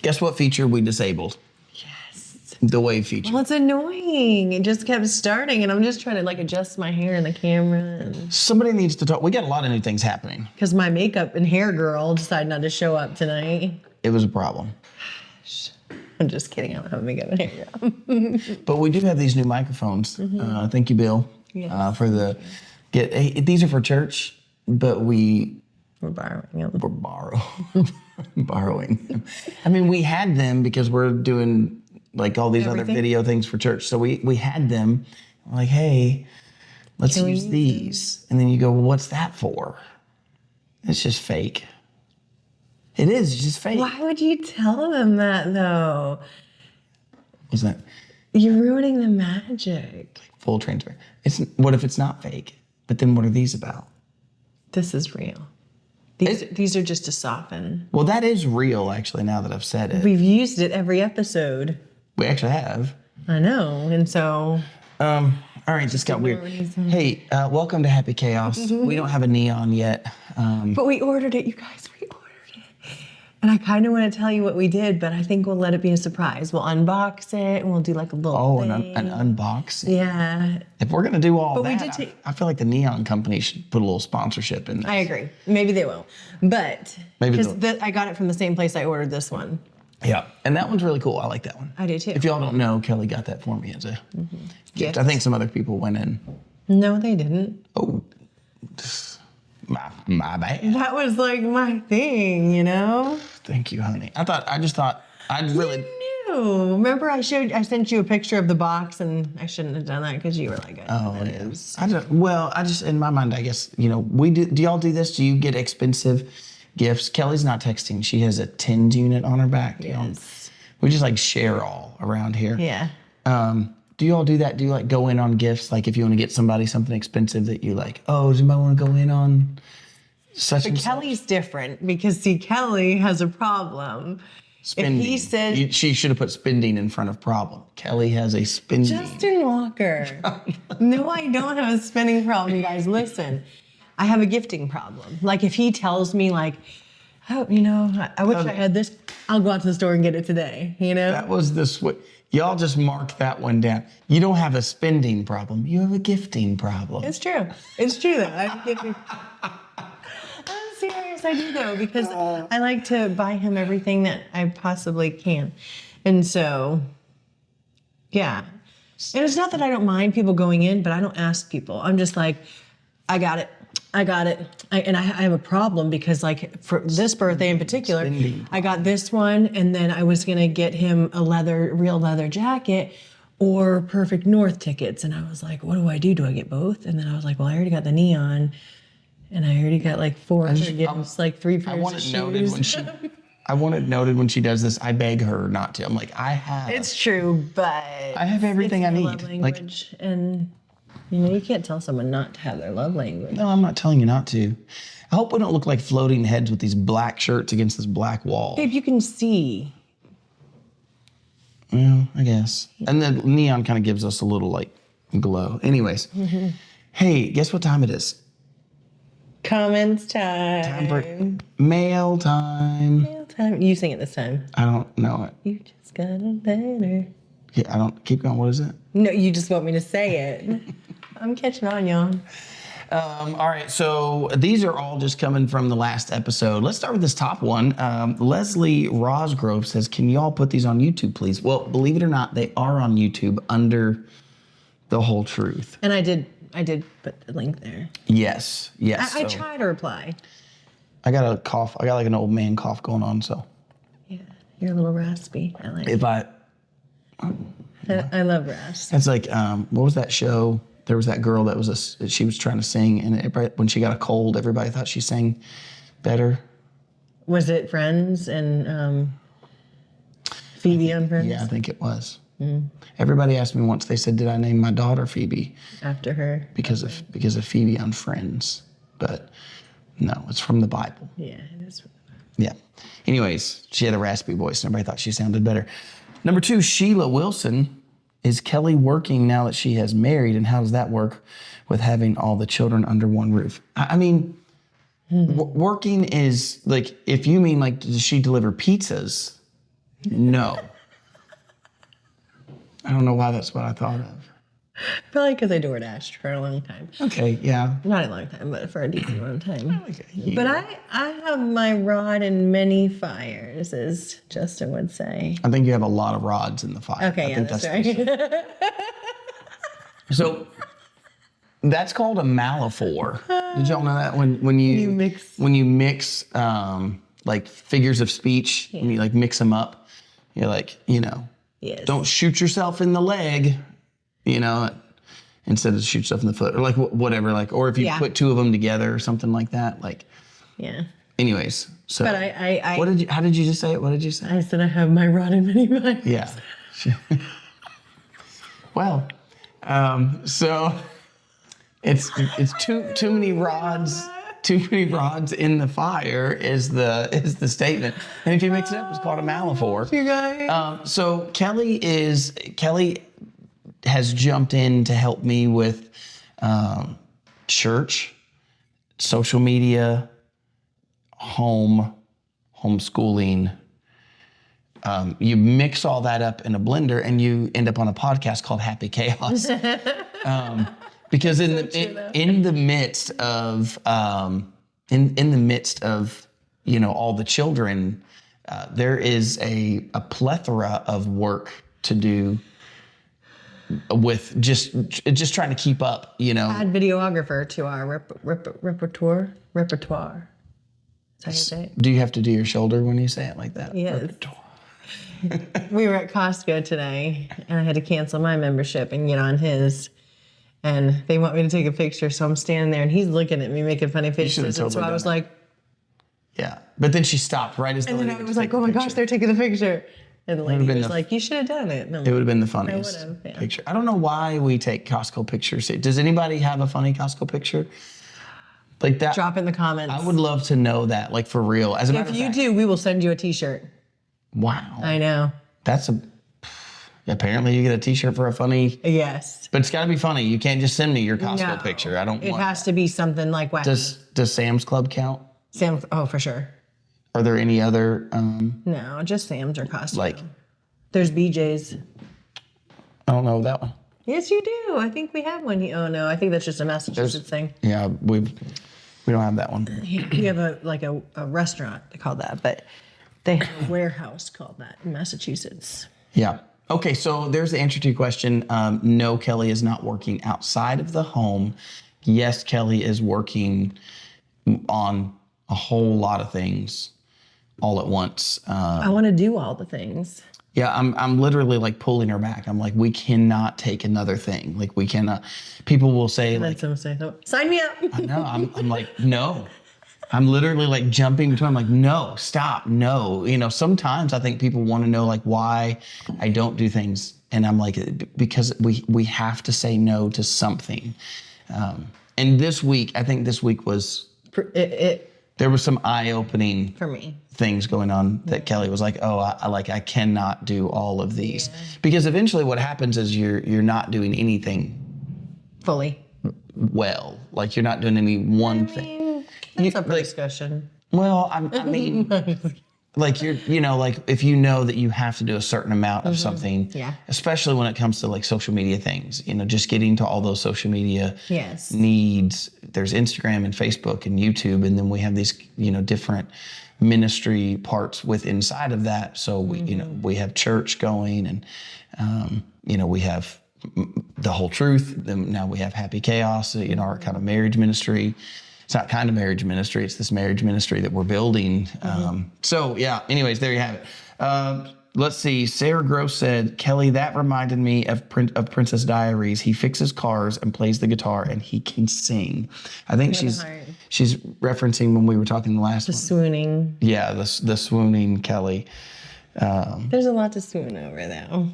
Guess what feature we disabled? Yes. The wave feature. Well, it's annoying. It just kept starting, and I'm just trying to like adjust my hair and the camera. And Somebody needs to talk. We got a lot of new things happening. because my makeup and hair girl decided not to show up tonight. It was a problem. I'm just kidding. I don't have makeup and hair girl. But we do have these new microphones. Thank you, Bill, Yes. for the these are for church, but We're borrowing them. we're borrowing them. I mean, we had them because we're doing like all these other Everything? video things for church. So we had them. We're like, hey, let's Can we use use these. And then you go, well, what's that for? It's just fake. It is. It's just fake. Why would you tell them that though? What's that? You're ruining the magic. Full transfer. What if it's not fake? But then what are these about? This is real. These are just to soften. Well, that is real, actually, now that I've said it. We've used it every episode. We actually have. I know, and so All right, this got weird. Hey, welcome to Happy Chaos. We don't have a neon yet. but we ordered it, you guys. We ordered it, and I kind of want to tell you what we did, but I think we'll let it be a surprise. We'll unbox it, and we'll do like a little thing. An unboxing. Yeah, If we're gonna do all But we that, did I feel like the neon company should put a little sponsorship in there. I agree. Maybe they will, but Maybe because I got it from the same place I ordered this one. Yeah, and that one's really cool. I like that one. I do too. If y'all don't know, Kelly got that for me as a gift. Gift. I think some other people went in. No, they didn't. Oh, my bad. That was like my thing, you know. Thank you, honey. I just thought I'd really. No, remember I sent you a picture of the box, and I shouldn't have done that because you were like, Oh, it is. I just in my mind, I guess we do. Do y'all do this? Do you get expensive gifts? Kelly's not texting. She has a Tins unit on her back. Yes. We just like share all around here. Yeah. Do you all do that? Do you like go in on gifts? Like if you want to get somebody something expensive that you like, oh, does anybody want to go in on such and such? Kelly's different because see, Kelly has a problem. Spending. If he said She should have put spending in front of problem. Kelly has a spending. Justin Walker. No, I don't have a spending problem, you guys. Listen, I have a gifting problem. Like if he tells me like, oh, you know, I wish I had this, I'll go out to the store and get it today, you know? That was the switch. Y'all just mark that one down. You don't have a spending problem. You have a gifting problem. It's true. It's true though. I'm serious, I do though, because I like to buy him everything that I possibly can. And so, yeah. And it's not that I don't mind people going in, but I don't ask people. I'm just like, I got it. I have a problem because like for this birthday in particular, Spending. I got this one and then I was going to get him a real leather jacket or Perfect North tickets. And I was like, what do I do? Do I get both? And then I was like, well, I already got the neon and I already got like four other gifts, like 3 pairs I of want it shoes. noted when she does this. I beg her not to. I'm like, I have. It's true, but I have everything it's I my need. love language, and you know you can't tell someone not to have their love language. No, I'm not telling you not to. I hope we don't look like floating heads with these black shirts against this black wall. Babe, you can see. Well, I guess. And the neon kind of gives us a little like glow. Anyways, hey, guess what time it is? Comments time. Time for mail time. Mail time. You sing it this time. I don't know it. You just got a letter. Yeah, I don't. Keep going. What is it? No, you just want me to say it. I'm catching on, y'all. All right, so these are all just coming from the last episode. Let's start with this top one. Leslie Rosgrove says, can y'all put these on YouTube, please? Well, believe it or not, they are on YouTube under The Whole Truth. And I did put the link there. Yes. I try to reply. I got a cough. I got like an old man cough going on, so. Yeah, you're a little raspy. I like If I, I love rasp. it's like, what was that show? There was that girl that she was trying to sing, and everybody, when she got a cold, everybody thought she sang better. Was it Friends and Phoebe on Friends? Yeah, I think it was. Everybody asked me once. They said, "Did I name my daughter Phoebe After her. because of Phoebe on Friends?" But no, it's from the Bible. Yeah, it is. Yeah. Anyways, she had a raspy voice, and everybody thought she sounded better. Number 2, Sheila Wilson. Is Kelly working now that she has married, and how does that work with having all the children under one roof? I mean, working is like, if you mean like, does she deliver pizzas? No. I don't know why that's what I thought of. Probably because I DoorDashed for a long time. Okay, yeah. Not a long time, but for a decent amount of time. Okay. But I have my rod in many fires, as Justin would say. I think you have a lot of rods in the fire. Okay, I yeah, think that's right. So that's called a malaphor. Did y'all know that when you mix like figures of speech and you like mix them up, you're like, Yes. don't shoot yourself in the leg, instead of shoot yourself in the foot or like whatever, like, or if you put two of them together or something like that, like. Yeah. Anyways, so. But I how did you just say it? What did you say? I said I have my rod in many fires. Yeah. Well, so it's too many rods. Too many rods in the fire is the statement, and if you mix it up, it's called a malaphor. You guys. So Kelly has jumped in to help me with church, social media, homeschooling. You mix all that up in a blender, and you end up on a podcast called Happy Chaos. Because in the midst of all the children, there is a plethora of work to do with just trying to keep up. Add videographer to our repertoire. That's how you say it. Do you have to do your shoulder when you say it like that? Yes. Repertoire. We were at Costco today, and I had to cancel my membership and get on his. And they want me to take a picture, so I'm standing there, and he's looking at me, making funny faces. And so I was like, yeah. But then she stopped right as the lady. And then I was like, oh my gosh, they're taking the picture. And the lady was like, you should have done it. No, it would have been the funniest yeah. picture. I don't know why we take Costco pictures. Does anybody have a funny Costco picture? Like that? Drop in the comments. I would love to know that, like for real. As a matter of fact. If you do, we will send you a t-shirt. Wow. I know. Apparently you get a t-shirt for a funny. Yes. But it's got to be funny. You can't just send me your Costco picture. I don't want it. It has to be something like wacky. Does Sam's Club count? Sam's, oh, for sure. Are there any other? No, just Sam's or Costco. Like. There's BJ's. I don't know that one. Yes, you do. I think we have one. Oh, no. I think that's just a Massachusetts thing. Yeah, we don't have that one. We have a restaurant called that, but they have a warehouse called that in Massachusetts. Yeah. Okay, so there's the answer to your question. No, Kelly is not working outside of the home. Yes, Kelly is working on a whole lot of things all at once. I want to do all the things. Yeah, I'm literally like pulling her back. I'm like, we cannot take another thing. Like we cannot. People will say like, sign me up. I know. I'm like, no. I'm literally like jumping between. I'm like, no, stop, no. Sometimes I think people want to know like why I don't do things, and I'm like, because we have to say no to something. And this week, I think this week was there was some eye-opening for me things going on that Kelly was like, oh, I cannot do all of these because eventually what happens is you're not doing anything fully well. Like you're not doing any one thing. That's up for discussion. Well, I mean, like like if you know that you have to do a certain amount of something, especially when it comes to like social media things, just getting to all those social media needs. There's Instagram and Facebook and YouTube, and then we have these different ministry parts inside of that. So we have church going, and we have the whole truth. Then now we have Happy Chaos, our kind of marriage ministry. It's not kind of marriage ministry. It's this marriage ministry that we're building. So yeah, anyways, there you have it. Let's see. Sarah Gross said, Kelly, that reminded me of Princess Diaries. He fixes cars and plays the guitar and he can sing. I think she's referencing when we were talking the last one. The swooning. Yeah, the swooning Kelly. There's a lot to swoon over though,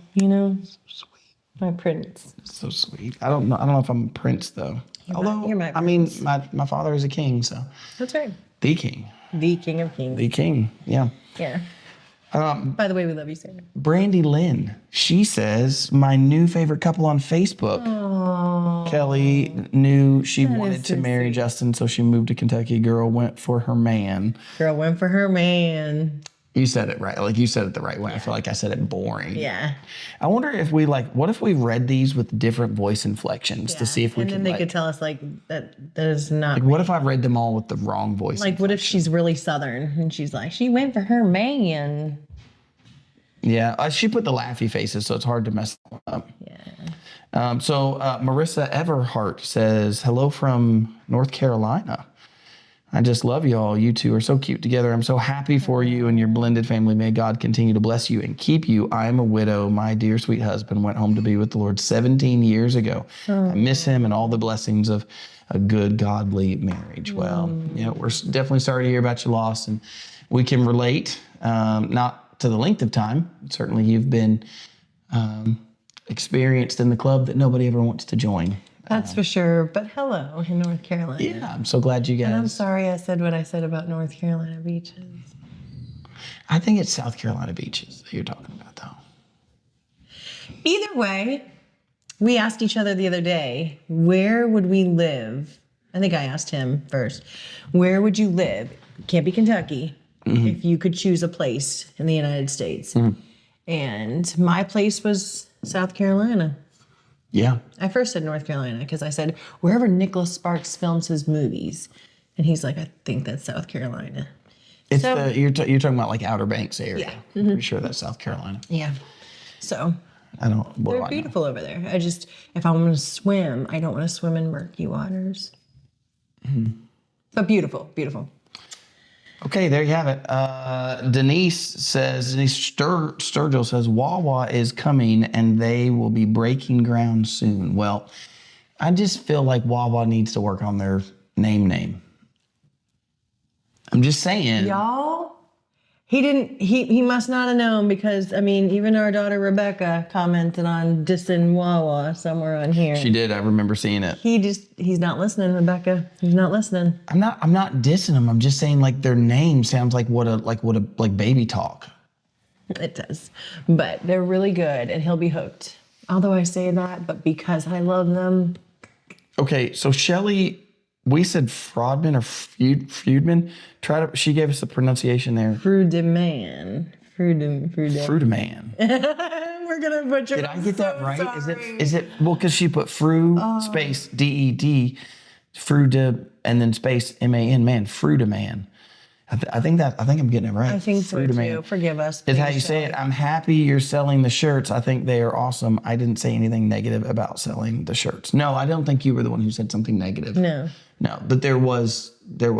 Sweet. My prince. So sweet. I don't know if I'm a prince though. Although, I mean, my father is a king, so. That's right. The king. The king of kings. The king, yeah. Yeah. By the way, we love you, Sarah. Brandy Lynn, she says, my new favorite couple on Facebook. Aww. Kelly knew she wanted to marry Justin, so she moved to Kentucky. Girl went for her man. Girl went for her man. You said it right. Like you said it the right way. I feel like I said it boring. Yeah. I wonder if what if we read these with different voice inflections to see if we and could then they could tell us like that is not what if I read them all with the wrong voice? like what if she's really Southern and she's like, she went for her man. Yeah, she put the laughy faces, so it's hard to mess them up. Yeah. So Marissa Everhart says, hello from North Carolina. I just love y'all. You two are so cute together. I'm so happy for you and your blended family. May God continue to bless you and keep you. I am a widow. My dear sweet husband went home to be with the Lord 17 years ago. I miss him and all the blessings of a good, godly marriage. Well, yeah, we're definitely sorry to hear about your loss, and we can relate, not to the length of time. Certainly you've been experienced in the club that nobody ever wants to join. That's for sure. But hello in North Carolina. Yeah, I'm so glad you guys. And I'm sorry I said what I said about North Carolina beaches. I think it's South Carolina beaches that you're talking about, though. Either way, we asked each other the other day, where would we live? I think I asked him first. Where would you live? Can't be Kentucky. If you could choose a place in the United States. And my place was South Carolina. Yeah. I first said North Carolina because I said, wherever Nicholas Sparks films his movies. And he's like, I think that's South Carolina. It's you're talking about like Outer Banks area. Yeah. I'm pretty sure that's South Carolina. Yeah. So They're beautiful over there. If I want to swim, I don't want to swim in murky waters. But beautiful, beautiful. Okay, there you have it. Denise Sturgill says, Wawa is coming and they will be breaking ground soon. Well, I just feel like Wawa needs to work on their name. I'm just saying. Y'all, he must not have known because, I mean, even our daughter Rebecca commented on dissing Wawa somewhere on here. She did. I remember seeing it. He's not listening, Rebecca. He's not listening. I'm not dissing them. I'm just saying like their name sounds like like baby talk. It does. But they're really good and he'll be hooked. Although I say that, but because I love them. Okay, so Shelly, we said Fraudman or Feudman. She gave us the pronunciation there. Frudeman. Frudeman. We're gonna butcher. Did I get that right? Sorry. Is it well? Because she put space DED, Frude, and then space MAN. Man, Frudeman. I think I'm getting it right. I think so too. Forgive us. Is how you say it. I'm happy you're selling the shirts. I think they are awesome. I didn't say anything negative about selling the shirts. No, I don't think you were the one who said something negative. No, but there was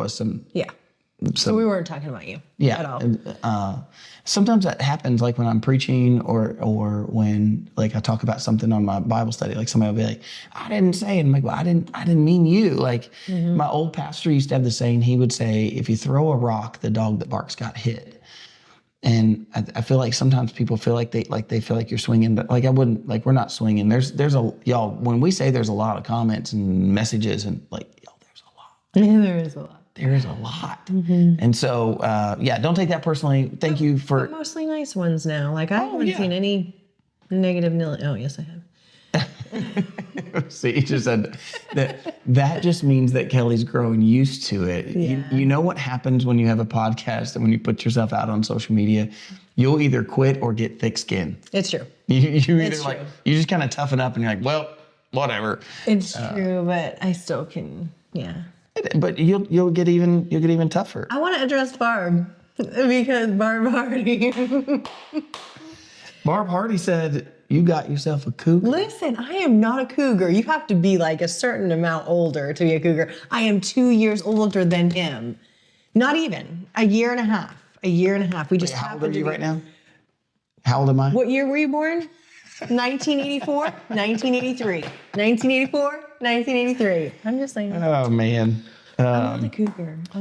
some. Yeah. So we weren't talking about you. Yeah. At all. Sometimes that happens, like when I'm preaching or when like I talk about something on my Bible study. Like somebody will be like, "I didn't say it." I'm like, "Well, I didn't mean you." Like my old pastor used to have the saying. He would say, "If you throw a rock, the dog that barks got hit." And I feel like sometimes people feel like they feel like you're swinging, but like I wouldn't. Like we're not swinging. There's y'all. When we say there's a lot of comments and messages and like there's a lot. Yeah, there is a lot. There is a lot. And so, don't take that personally. Thank you for... But mostly nice ones now. Like, I haven't seen any negative... Oh, yes, I have. See, you just said that just means that Kelly's growing used to it. Yeah. You know what happens when you have a podcast and when you put yourself out on social media? You'll either quit or get thick skin. It's true. You either It's like... true. You just kind of toughen up and you're like, well, whatever. It's true, but I still can... Yeah. But you'll get even tougher. I want to address Barb because Barb Hardy. Barb Hardy said, "You got yourself a cougar." Listen, I am not a cougar. You have to be like a certain amount older to be a cougar. I am 2 years older than him. Not even a year and a half. We just How old happened are you to be, right now? How old am I? What year were you born? 1984, 1983, 1984, 1983. I'm just saying. Oh man. I'm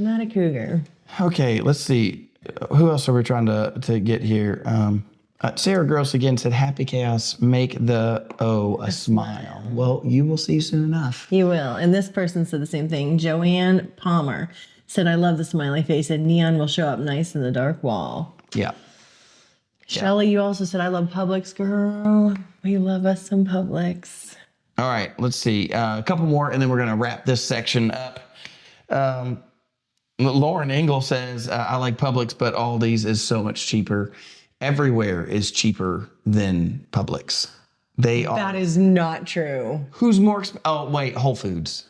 not a cougar. Okay, let's see. Who else are we trying to get here? Sarah Gross again said, "Happy chaos, make the O a smile." Well, you will see soon enough. You will. And this person said the same thing. Joanne Palmer said, "I love the smiley face and neon will show up nice in the dark wall." Yeah. Shelly, you also said, "I love Publix, girl. We love us some Publix." All right, let's see. A couple more, and then we're going to wrap this section up. Lauren Engel says, I like Publix, but Aldi's is so much cheaper. Everywhere is cheaper than Publix. They are. That is not true. Who's more oh, wait, Whole Foods.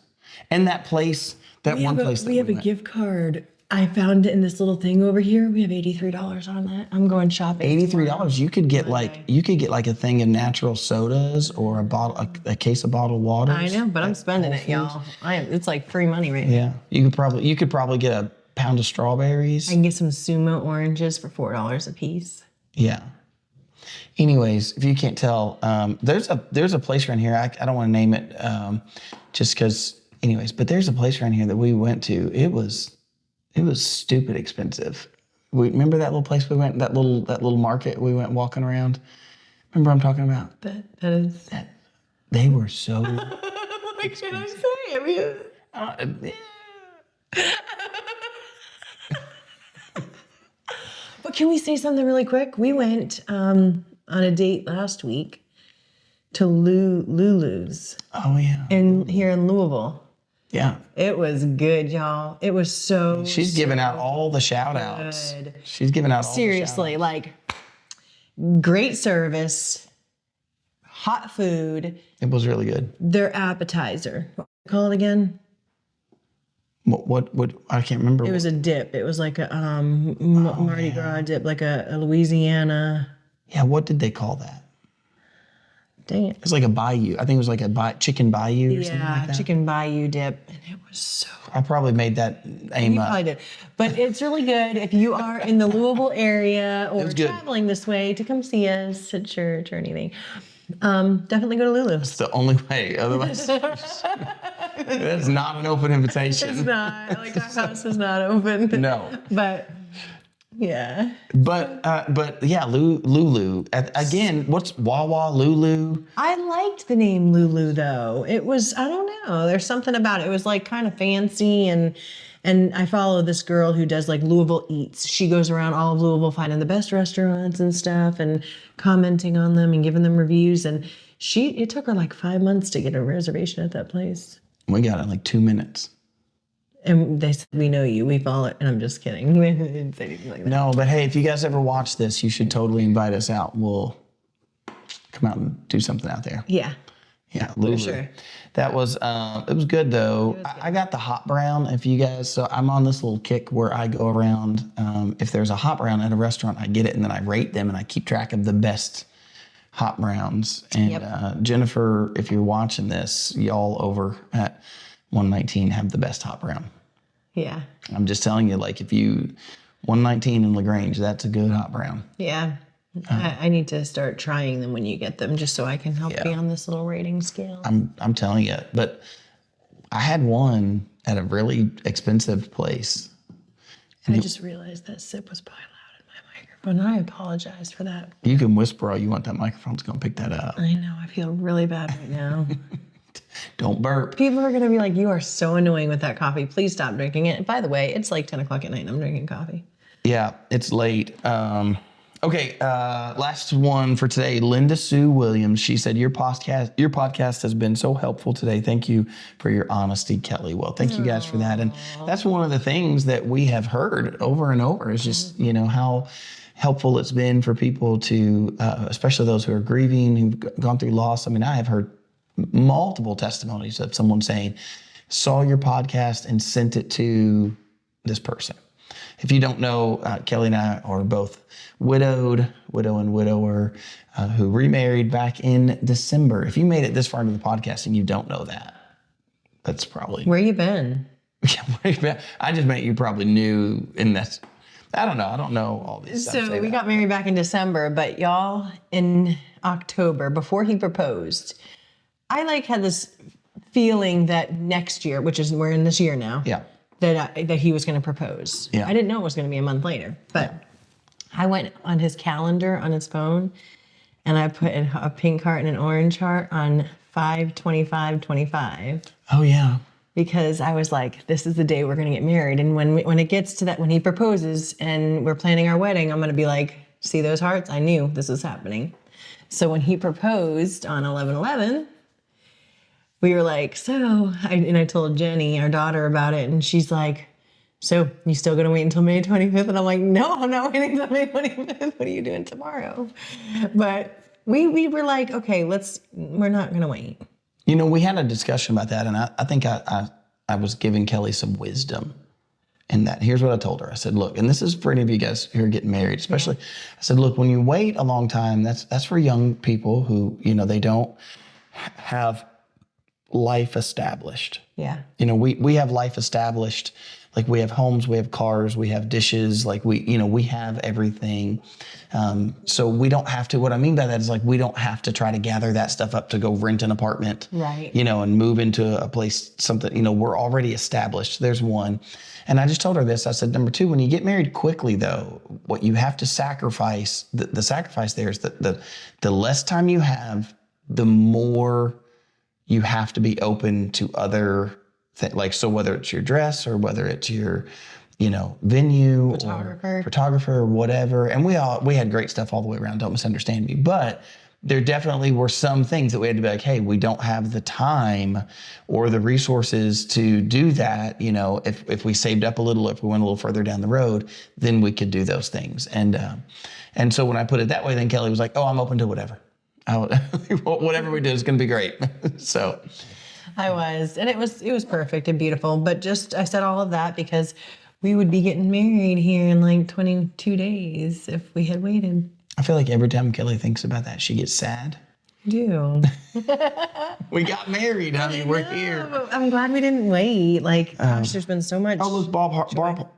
And that place, that one place that we have a went. gift card. I found it in this little thing over here. We have $83 on that. I'm going shopping. $83. You could get like a thing of natural sodas or a case of bottled water. I know, but I'm spending it, y'all. It's like free money right now. Yeah. You could probably get a pound of strawberries. I can get some Sumo oranges for $4 a piece. Yeah. Anyways, if you can't tell, there's a place around here. I don't want to name it just because. Anyways, but there's a place around here that we went to. It was stupid expensive. Remember that little place we went, that little market we went walking around? Remember what I'm talking about? That is. They were so. What can I say? But can we say something really quick? We went on a date last week to Lulu's. Oh yeah. Here in Louisville. Yeah. It was good, y'all. It was so. She's giving out all the shout outs. She's giving out all seriously, the like great service, hot food. It was really good. Their appetizer. What do you call it again? What I can't remember. It was a dip. It was like a Mardi Gras dip, like a Louisiana. Yeah, what did they call that? Dang it. It's like a bayou. I think it was like a chicken bayou or something like that. Chicken bayou dip. And it was so I probably made that aim You up. probably did. But it's really good if you are in the Louisville area or was good. traveling this way to come see us at church or anything. Definitely go to Lulu's. It's the only way. Otherwise, that's not an open invitation. It's not. Like, our house is not open. No. But, yeah. But yeah, Lulu. Again, what's Wawa, Lulu? I liked the name Lulu, though. It was, I don't know. There's something about it. It was, like, kind of fancy, and I follow this girl who does, like, Louisville Eats. She goes around all of Louisville finding the best restaurants and stuff and commenting on them and giving them reviews. And it took her, like, 5 months to get a reservation at that place. We got it in like 2 minutes. And they said, we know you. We follow it. And I'm just kidding. We didn't say anything like that. No, but hey, if you guys ever watch this, you should totally invite us out. We'll come out and do something out there. Yeah. Yeah, Lulu. sure. That was, it was good though. I got the hot brown. If you guys, so I'm on this little kick where I go around. If there's a hot brown at a restaurant, I get it and then I rate them and I keep track of the best hot browns. And Jennifer, if you're watching this, y'all over at 119 have the best hot brown. Yeah. I'm just telling you, like, if you 119 in LaGrange, that's a good hot brown. Yeah. I need to start trying them when you get them just so I can help be on this little rating scale. I'm telling you, but I had one at a really expensive place. I just realized that sip was probably loud in my microphone. I apologize for that. You can whisper all you want. That microphone's going to pick that up. I know. I feel really bad right now. Don't burp. People are going to be like, you are so annoying with that coffee. Please stop drinking it. By the way, it's like 10 o'clock at night and I'm drinking coffee. Yeah, it's late. Okay, last one for today. Linda Sue Williams. She said, your podcast has been so helpful today. Thank you for your honesty, Kelly. Well, thank you guys for that. And that's one of the things that we have heard over and over is just, how helpful it's been for people to, especially those who are grieving, who've gone through loss. I mean, I have heard multiple testimonies of someone saying, saw your podcast and sent it to this person. If you don't know, Kelly and I are both widow and widower, who remarried back in December. If you made it this far into the podcast and you don't know that, that's probably... Where you been? I just meant you probably knew, and that's... I don't know all these. So we got married back in December, but y'all, in October, before he proposed, I had this feeling that next year, which is we're in this year now, that he was going to propose. Yeah. I didn't know it was going to be a month later, but I went on his calendar on his phone, and I put a pink heart and an orange heart on 5/25/25. Oh yeah. Because I was like, this is the day we're going to get married, and when it gets to that, when he proposes and we're planning our wedding, I'm going to be like, see those hearts? I knew this was happening. So when he proposed on 11/11. We were like, I told Jenny, our daughter, about it, and she's like, so you still going to wait until May 25th? And I'm like, no, I'm not waiting until May 25th. What are you doing tomorrow? But we were like, okay, we're not going to wait. We had a discussion about that, and I think I was giving Kelly some wisdom in that. Here's what I told her. I said, look, and this is for any of you guys who are getting married, especially. I said, look, when you wait a long time, that's for young people who, they don't have life established. Yeah. We have life established. Like we have homes, we have cars, we have dishes, like we have everything. So we don't have to, what I mean by that is like, we don't have to try to gather that stuff up to go rent an apartment, right? And move into a place, something, we're already established. There's one. And I just told her this, I said, number two, when you get married quickly though, what you have to sacrifice, the sacrifice there is that the less time you have, the more you have to be open to other like, so whether it's your dress or whether it's your, venue or photographer or whatever. And we had great stuff all the way around. Don't misunderstand me, but there definitely were some things that we had to be like, hey, we don't have the time or the resources to do that. If we saved up a little, if we went a little further down the road, then we could do those things. And so when I put it that way, then Kelly was like, oh, I'm open to whatever. Whatever we do is going to be great. So. I was, and it was perfect and beautiful. But I said all of that because we would be getting married here in like 22 days if we had waited. I feel like every time Kelly thinks about that, she gets sad. I do. We got married, honey. We're here. I'm glad we didn't wait. Like, gosh, there's been so much. Oh, look,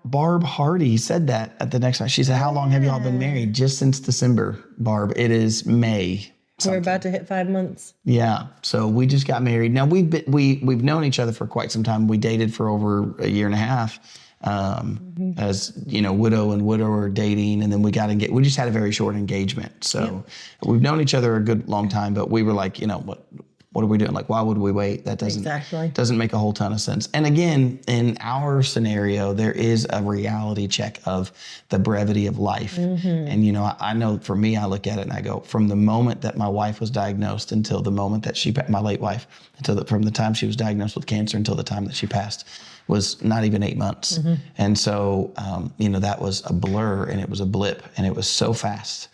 Barb Hardy said that at the next one. She said, how long have y'all been married? Just since December, Barb. It is May. We're about to hit 5 months. Yeah. So we just got married. Now we've known each other for quite some time. We dated for over a year and a half. As widow and widower dating, and then we got engaged. We just had a very short engagement. So we've known each other a good long time, but we were like, what are we doing? Like, why would we wait? That doesn't make a whole ton of sense. And again, in our scenario, there is a reality check of the brevity of life. Mm-hmm. And, I know for me, I look at it and I go, from the moment that my wife was diagnosed until the moment that my late wife, from the time she was diagnosed with cancer until the time that she passed, was not even 8 months. Mm-hmm. And so, that was a blur and it was a blip and it was so fast.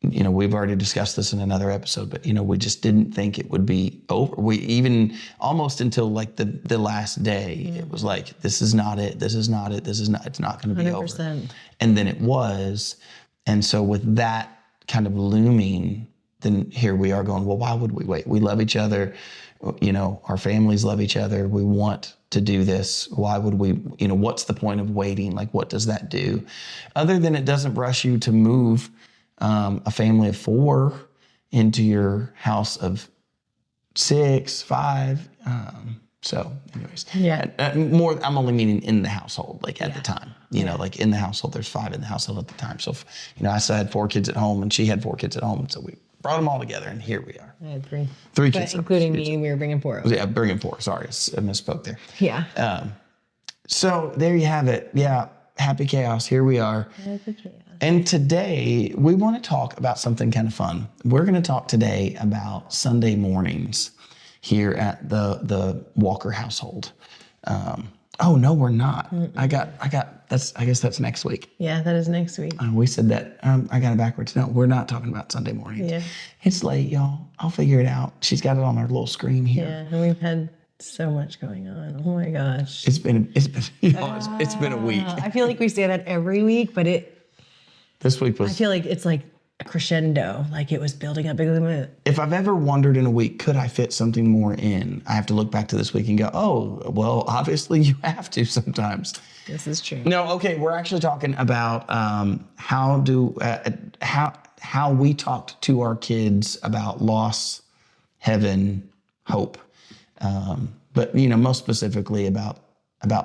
We've already discussed this in another episode, but, we just didn't think it would be over. We even almost until like the last day, it was like, this is not it. This is not it. It's not going to be 100%. Over. And then it was. And so with that kind of looming, then here we are going, well, why would we wait? We love each other. Our families love each other. We want to do this. Why would we, what's the point of waiting? Like, what does that do? Other than it doesn't rush you to move a family of 4 into your house of 6, 5. So anyways, more, I'm only meaning in the household, like at the time, like in the household, there's 5 in the household at the time. So, I still had 4 kids at home and she had 4 kids at home. And so we brought them all together and here we are. I had 3. 3 kids. Including me, we were bringing 4 over. Yeah, bringing 4. Sorry, I misspoke there. Yeah. So there you have it. Yeah. Happy chaos. Here we are. Happy chaos. And today we want to talk about something kind of fun. We're going to talk today about Sunday mornings here at the Walker household. Oh no, we're not. I guess that's next week. Yeah, that is next week. We said that. I got it backwards. No, we're not talking about Sunday mornings. Yeah. It's late, y'all. I'll figure it out. She's got it on our little screen here. Yeah, and we've had so much going on. Oh my gosh. It's been a week. I feel like we say that every week, but this week was. I feel like it's like a crescendo, like it was building up. If I've ever wondered in a week, could I fit something more in? I have to look back to this week and go, oh, well, obviously you have to sometimes. This is true. No, okay, we're actually talking about how we talked to our kids about loss, heaven, hope, but most specifically about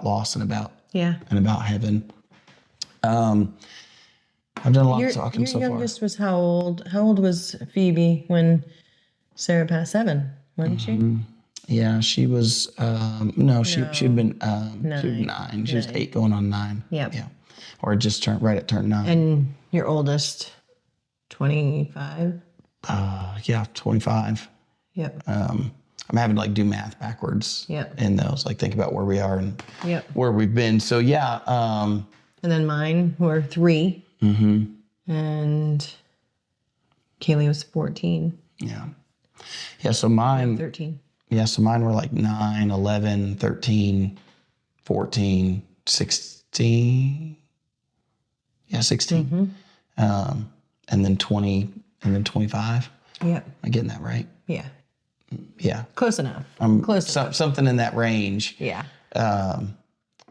loss and about heaven. I've done a lot of talking so far. Your youngest was how old? How old was Phoebe when Sarah passed? 7, wasn't she? Yeah, she was. She'd been 9. She was 8 going on 9. Yep. Yeah. Or just turned 9. And your oldest, 25? Yeah, 25. Yep. I'm having to like do math backwards in those, like think about where we are and where we've been. So yeah. And then mine were 3. And Kaylee was 14. Yeah. Yeah. So mine, 13. Yeah. So mine were like 9, 11, 13, 14, 16. Yeah. 16. And then 20 and then 25. Yep. Am I getting that right? Yeah. Yeah. Close enough. Something in that range. Yeah.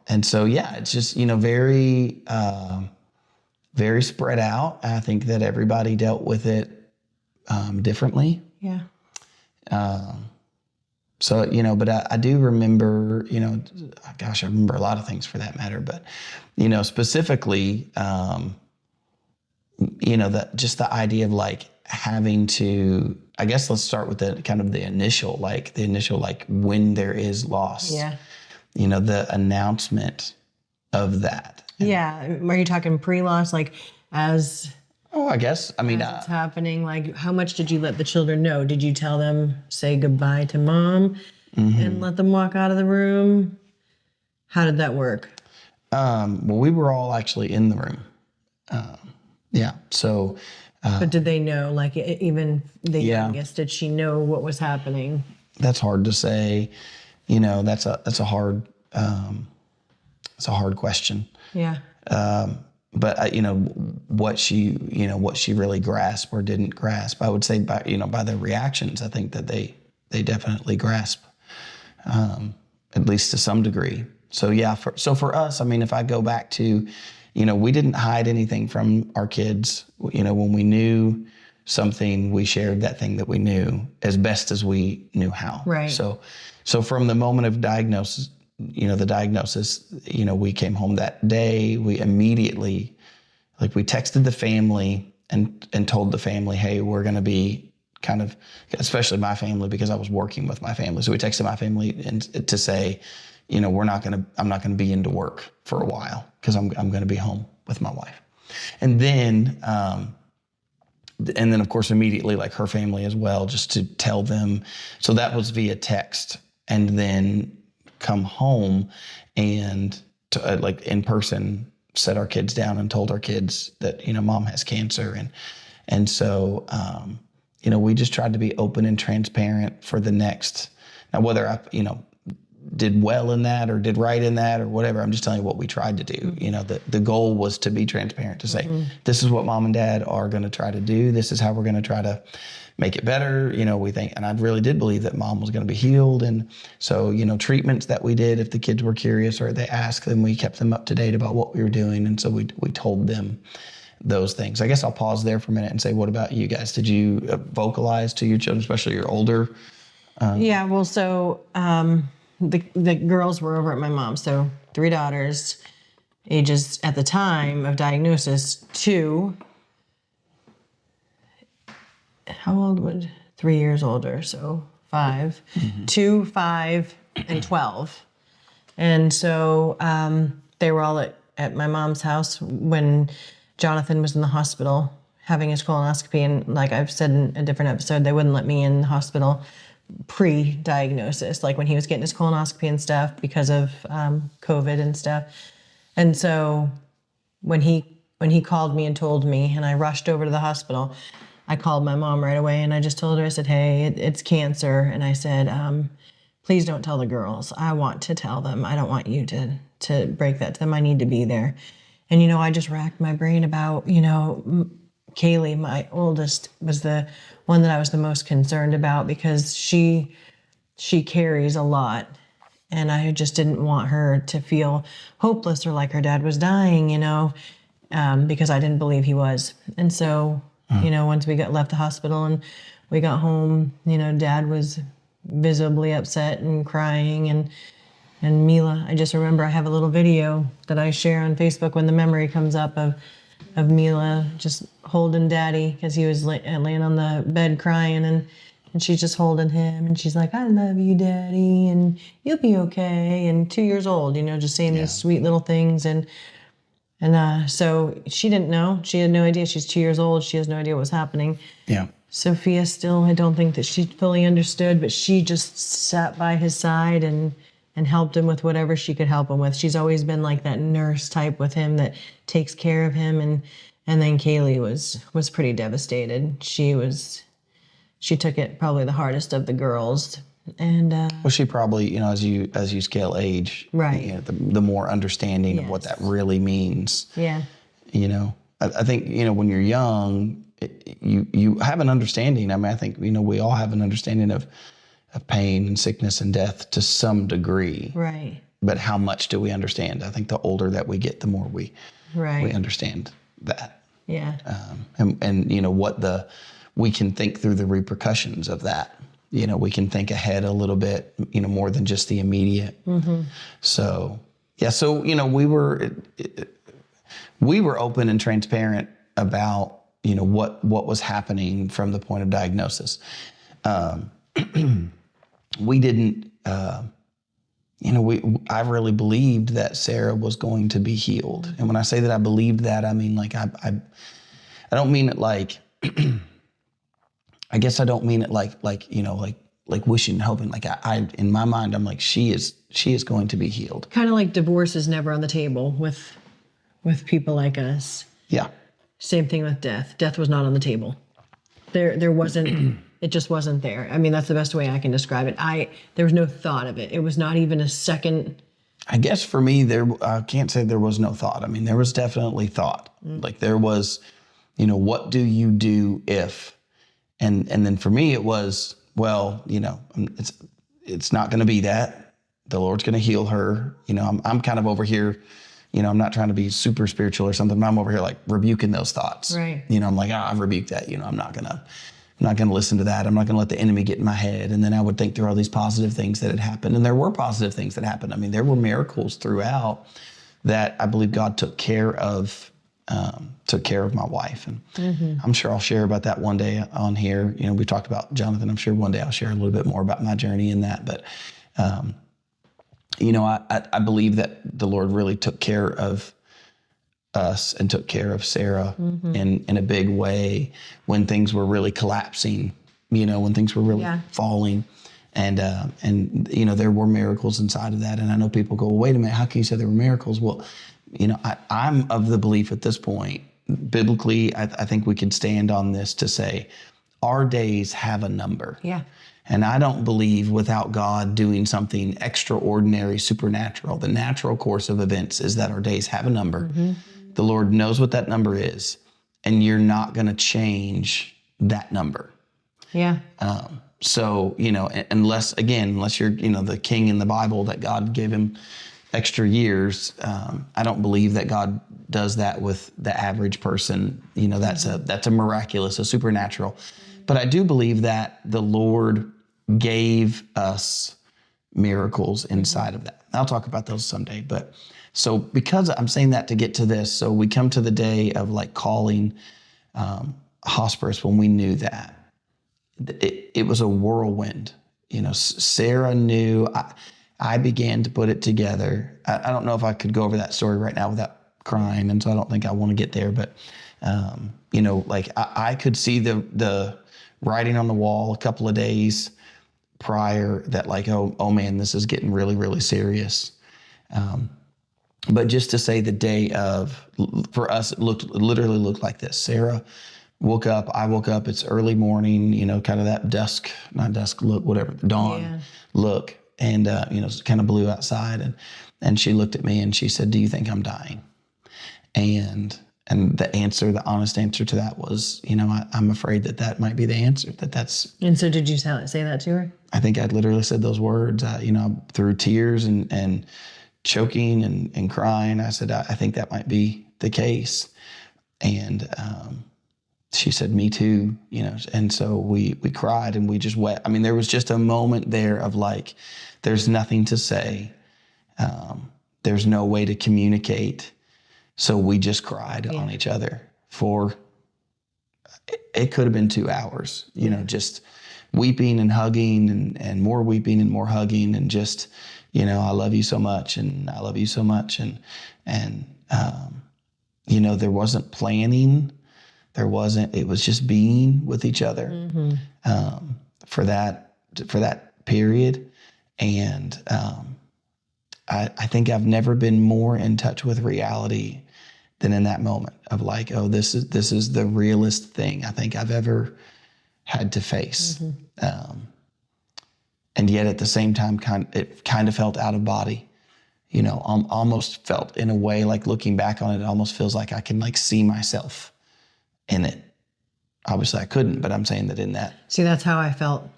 And so, yeah, it's just, very, very spread out. I think that everybody dealt with it differently. Yeah. So, but I do remember, gosh, I remember a lot of things for that matter, but, specifically, just the idea of like having to, I guess let's start with the kind of the initial, when there is loss. Yeah. The announcement of that. Yeah. Are you talking pre-loss, like as... Oh, I guess. I mean, it's happening. Like, how much did you let the children know? Did you tell them, say goodbye to mom and let them walk out of the room? How did that work? Well, we were all actually in the room. Yeah. So. But did they know, like, even the youngest, did she know what was happening? That's hard to say. That's a hard, it's a hard question. Yeah. But what she really grasped or didn't grasp, I would say by their reactions, I think that they definitely grasp, at least to some degree. So yeah, for us, I mean, if I go back to, we didn't hide anything from our kids. When we knew something, we shared that thing that we knew as best as we knew how. Right. So from the moment of diagnosis, we came home that day. We immediately, we texted the family and told the family, hey, we're going to be kind of, especially my family, because I was working with my family. So we texted my family to say, I'm not going to be into work for a while because I'm going to be home with my wife. And then of course, immediately, like her family as well, just to tell them. So that was via text, and then come home and in person set our kids down and told our kids that, mom has cancer. And so, we just tried to be open and transparent for the next, now whether I, did well in that or did right in that or whatever, I'm just telling you what we tried to do. The goal was to be transparent, to say, this is what mom and dad are going to try to do. This is how we're going to try to make it better. We think, and I really did believe that mom was going to be healed. And so, treatments that we did, if the kids were curious or they asked, then we kept them up to date about what we were doing. And so we told them those things. I guess I'll pause there for a minute and say, what about you guys? Did you vocalize to your children, especially your older? Yeah, well, so the girls were over at my mom's. So 3 daughters, ages at the time of diagnosis, 2. How old would 3 years older? So 5, 2, 5, and 12. And so they were all at my mom's house when Jonathan was in the hospital having his colonoscopy. And like I've said in a different episode, they wouldn't let me in the hospital pre-diagnosis, like when he was getting his colonoscopy and stuff because of COVID and stuff. And so when he called me and told me, and I rushed over to the hospital, I called my mom right away and I just told her, I said, hey, it's cancer. And I said, please don't tell the girls. I want to tell them. I don't want you to break that to them. I need to be there. And, I just racked my brain about, Kaylee, my oldest, was the one that I was the most concerned about because she carries a lot. And I just didn't want her to feel hopeless or like her dad was dying, because I didn't believe he was. And so, once we left the hospital and we got home, dad was visibly upset and crying. And Mila, I just remember I have a little video that I share on Facebook when the memory comes up of Mila just holding daddy because he was laying on the bed crying, and she's just holding him and she's like, I love you, daddy, and you'll be okay. And 2 years old, just saying these sweet little things. And so she didn't know. She had no idea. She's 2 years old. She has no idea what was happening. Yeah. Sophia still, I don't think that she fully understood, but she just sat by his side and helped him with whatever she could help him with. She's always been like that nurse type with him that takes care of him. And then Kaylee was pretty devastated. She took it probably the hardest of the girls. And Well, she probably, as you scale age, right, the more understanding of what that really means. yeah, I think when you're young, you have an understanding. I mean, I think we all have an understanding of pain and sickness and death to some degree. right, But how much do we understand? I think the older that we get, the more we right, understand that. yeah, And what we can think through the repercussions of that. We can think ahead a little bit, more than just the immediate. Mm-hmm. So, yeah. So, we were open and transparent about, what was happening from the point of diagnosis. We didn't, I really believed that Sarah was going to be healed. And when I say that I believed that, I mean, like, I don't mean it like, I guess I don't mean it like wishing and hoping. Like I in my mind, I'm like, she is going to be healed. kind of like divorce is never on the table with people like us. Yeah. Same thing with death. Death was not on the table. There wasn't. It just wasn't there. I mean, that's the best way I can describe it. There was no thought of it. It was not even a second. I guess for me, I can't say there was no thought. I mean, there was definitely thought. Like there was, what do you do if? And then for me, it was, well, it's not going to be that. The Lord's going to heal her. I'm kind of over here, I'm not trying to be super spiritual or something, but I'm over here like rebuking those thoughts. Right. I'm like, I rebuke that. I'm not going to listen to that. I'm not going to let the enemy get in my head. And then I would think through all these positive things that had happened. And there were positive things that happened. I mean, there were miracles throughout that I believe God took care of my wife. And I'm sure I'll share about that one day on here. We talked about Jonathan. I'm sure one day I'll share a little bit more about my journey in that. But, I believe that the Lord really took care of us and took care of Sarah in a big way when things were really collapsing, when things were really falling. And there were miracles inside of that. And I know people go, well, wait a minute, how can you say there were miracles? Well, I'm of the belief at this point, biblically, I think we could stand on this to say our days have a number. Yeah. And I don't believe without God doing something extraordinary, supernatural, the natural course of events is that our days have a number. Mm-hmm. The Lord knows what that number is, and you're not going to change that number. Yeah. So, unless you're, the king in the Bible that God gave him extra years, I don't believe that God does that with the average person. That's a miraculous, a supernatural. But I do believe that the Lord gave us miracles inside of that. I'll talk about those someday. But so because I'm saying that to get to this, so we come to the day of like calling hospice when we knew that. It was a whirlwind. Sarah knew. I began to put it together. I don't know if I could go over that story right now without crying, and so I don't think I want to get there. But I could see the writing on the wall a couple of days prior that like, oh man, this is getting really, really serious. But just to say the day of, for us, it literally looked like this. Sarah woke up, I woke up, it's early morning, kind of that not dusk look, whatever, dawn look. And, it's kind of blue outside. And she looked at me and she said, do you think I'm dying? And the honest answer to that was, I'm afraid that might be the answer, that's. And so did you say that to her? I think I literally said those words, through tears and choking and crying. I said, I think that might be the case. And, she said, me too, and so we cried and we just wept. I mean, there was just a moment there of like, there's nothing to say. There's no way to communicate. So we just cried on each other for, it could have been 2 hours, just weeping and hugging and more weeping and more hugging and just, I love you so much and I love you so much. And there wasn't planning. There wasn't. It was just being with each other for that period, and I think I've never been more in touch with reality than in that moment of like, oh, this is the realest thing I think I've ever had to face. And yet at the same time, it kind of felt out of body, almost felt in a way, like looking back on it, it almost feels like I can like see myself in it. Obviously I couldn't, but I'm saying that in that. See, that's how I felt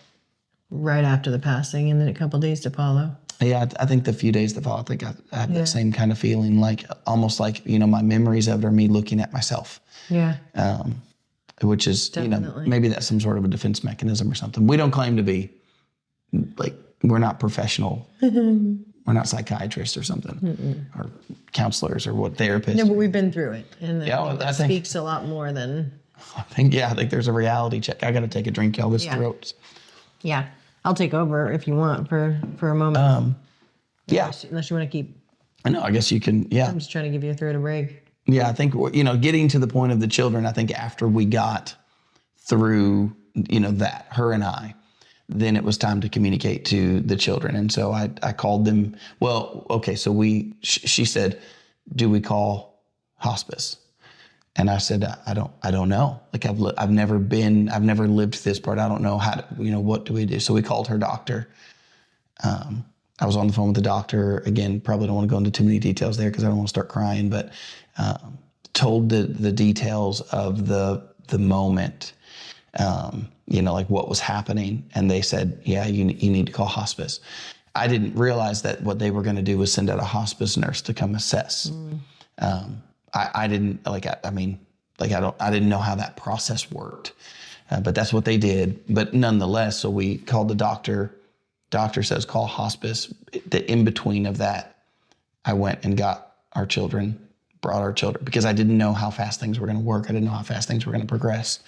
right after the passing, and then a couple days to follow. Yeah, I think the few days that follow, I think I have that same kind of feeling, like almost like, my memories of it are me looking at myself. Yeah. Which is, Definitely. maybe that's some sort of a defense mechanism or something. We don't claim to be, like, we're not professional. We're not psychiatrists or something, or counselors or therapists. No, but we've been through it, and I think speaks a lot more than. I think there's a reality check. I got to take a drink, y'all. This throat. Yeah, I'll take over if you want for a moment. Yeah. Unless you want to keep. I know. I guess you can. Yeah. I'm just trying to give your throat a break. Yeah, I think, getting to the point of the children, I think after we got through, that, her and I, then it was time to communicate to the children. And so I called them. Well, okay, so she said, do we call hospice? And I said, I don't know. Like I've never lived this part. I don't know how to, what do we do? So we called her doctor. I was on the phone with the doctor. Again, probably don't want to go into too many details there because I don't want to start crying, but told the details of the moment, like what was happening. And they said, yeah, you need to call hospice. I didn't realize that what they were going to do was send out a hospice nurse to come assess. I didn't I didn't know how that process worked, but that's what they did. But nonetheless, so we called the doctor. Doctor says call hospice. The in between of that, I went and got our children, brought our children, because I didn't know how fast things were going to work. I didn't know how fast things were going to progress.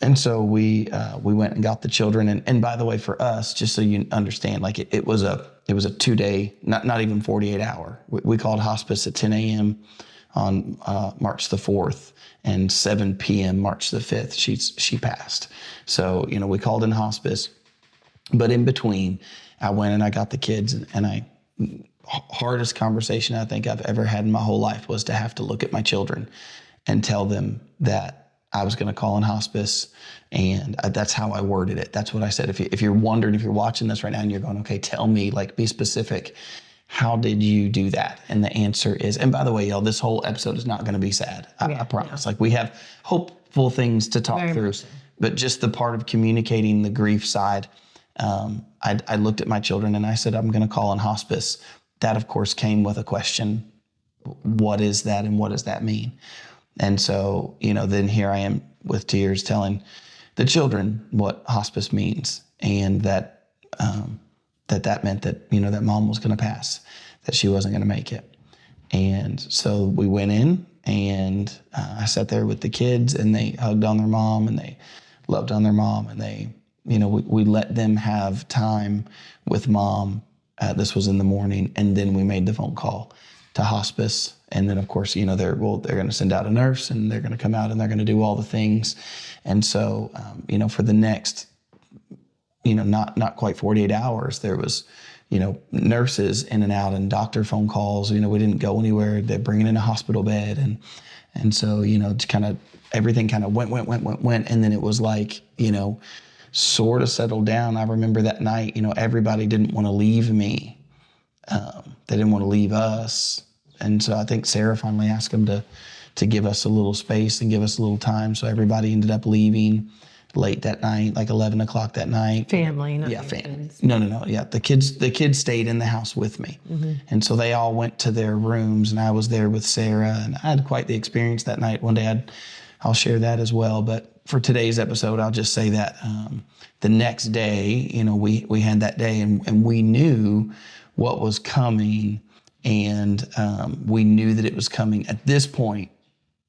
And so we went and got the children. And by the way, for us, just so you understand, like it was a 2-day, not even 48 hour. We called hospice at 10 a.m. on March the 4th, and 7 p.m. March the 5th, she passed. So, we called in hospice. But in between, I went and I got the kids, and hardest conversation I think I've ever had in my whole life was to have to look at my children and tell them that I was going to call in hospice. And that's how I worded it. That's what I said. If you're wondering, if you're watching this right now and you're going, okay, tell me, like, be specific. How did you do that? And the answer is, and by the way, y'all, this whole episode is not going to be sad. I promise. Like, we have hopeful things to talk through, but just the part of communicating the grief side. I looked at my children and I said, I'm going to call in hospice. That, of course, came with a question. What is that, and what does that mean? And so, then here I am with tears telling the children what hospice means, and that that meant that, that mom was going to pass, that she wasn't going to make it. And so we went in, and I sat there with the kids, and they hugged on their mom, and they loved on their mom, and they, we let them have time with mom. This was in the morning, and then we made the phone call to hospice. And then, of course, they're going to send out a nurse, and they're going to come out, and they're going to do all the things. And so, for the next, not quite 48 hours, there was, nurses in and out, and doctor phone calls. We didn't go anywhere. They're bringing in a hospital bed, and so, kind of everything kind of went, and then it was like, sort of settled down. I remember that night, everybody didn't want to leave me. They didn't want to leave us. And so I think Sarah finally asked them to give us a little space and give us a little time. So everybody ended up leaving late that night, like 11 o'clock that night. Family, not family. kids. No. Yeah, the kids stayed in the house with me. Mm-hmm. And so they all went to their rooms, and I was there with Sarah, and I had quite the experience that night. One day I'll share that as well. But for today's episode, I'll just say that the next day, we had that day, and we knew what was coming, and we knew that it was coming. At this point,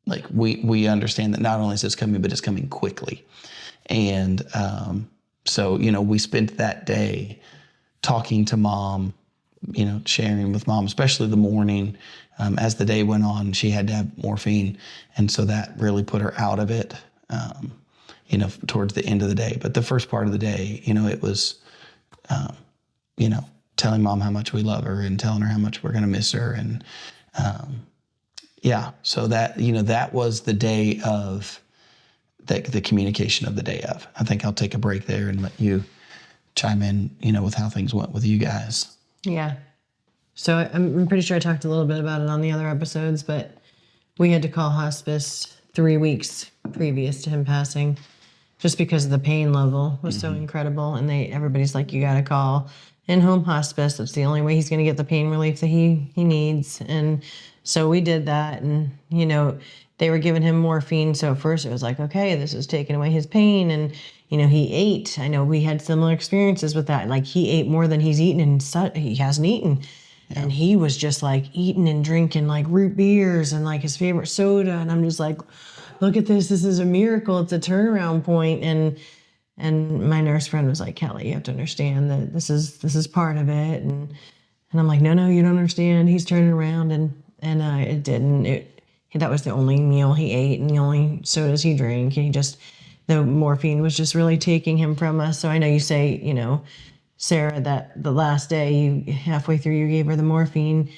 like we understand that not only is this coming, but it's coming quickly. And so, we spent that day talking to mom sharing with mom, especially the morning. As the day went on, she had to have morphine. And so that really put her out of it, towards the end of the day. But the first part of the day, it was, telling mom how much we love her and telling her how much we're going to miss her. And so that, that was the day of the communication of the day of. I think I'll take a break there and let you chime in, with how things went with you guys. Yeah. So I'm pretty sure I talked a little bit about it on the other episodes, but we had to call hospice 3 weeks previous to him passing, just because the pain level was so incredible. And everybody's like, you got to call in-home hospice. That's the only way he's going to get the pain relief that he needs. And so we did that. And, they were giving him morphine. So at first it was like, okay, this is taking away his pain. And, he ate. I know we had similar experiences with that. Like, he ate more than he's eaten and he hasn't eaten. Yeah. And he was just like eating and drinking like root beers and like his favorite soda. And I'm just like, look at this. This is a miracle. It's a turnaround point. And my nurse friend was like, Kelly, you have to understand that this is part of it. And I'm like, no, you don't understand. He's turning around. And it didn't. That was the only meal he ate and the only sodas he drank. The morphine was just really taking him from us. So I know you say, Sarah, that the last day, halfway through, you gave her the morphine,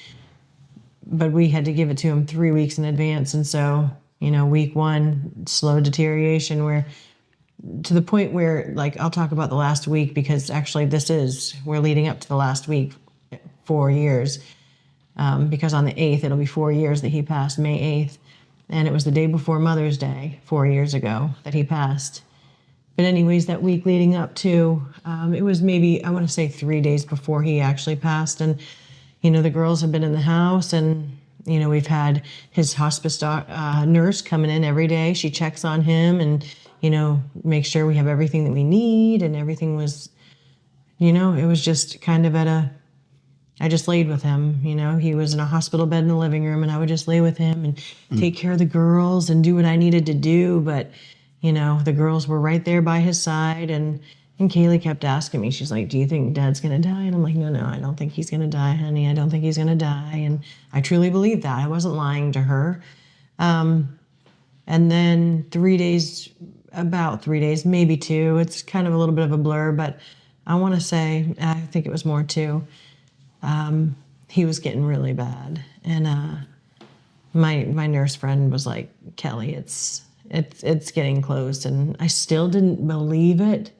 but we had to give it to him 3 weeks in advance. And so, week 1, slow deterioration, where to the point where, like, I'll talk about the last week, because actually we're leading up to the last week, 4 years, because on the 8th, it'll be 4 years that he passed, May 8th. And it was the day before Mother's Day, 4 years ago, that he passed. But anyways, that week leading up to, it was maybe, I want to say 3 days before he actually passed. And, the girls have been in the house, and, we've had his hospice nurse coming in every day. She checks on him and, make sure we have everything that we need. And everything was, it was just kind of I just laid with him. He was in a hospital bed in the living room, and I would just lay with him and take care of the girls and do what I needed to do. But, the girls were right there by his side, and Kaylee kept asking me, she's like, do you think Dad's going to die? And I'm like, no, I don't think he's going to die, honey. I don't think he's going to die. And I truly believe that. I wasn't lying to her. And then about 3 days, maybe 2. It's kind of a little bit of a blur, but I want to say, I think it was more 2. He was getting really bad. And my nurse friend was like, Kelly, it's getting close. And I still didn't believe it.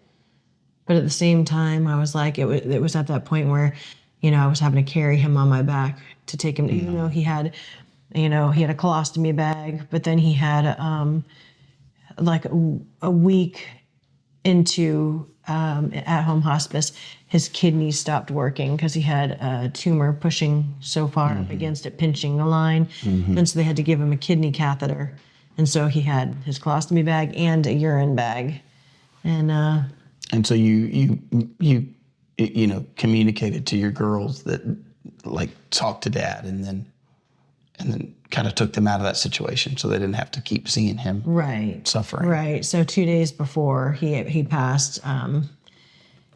But at the same time, I was like, it was at that point where, I was having to carry him on my back to take him, even though he had a colostomy bag, but then he had like a week into at-home hospice, his kidneys stopped working because he had a tumor pushing so far up against it, pinching the line. And so they had to give him a kidney catheter. And so he had his colostomy bag and a urine bag. And so you communicated to your girls that, like, talk to Dad, and then kind of took them out of that situation so they didn't have to keep seeing him suffering. Right. So 2 days before he passed,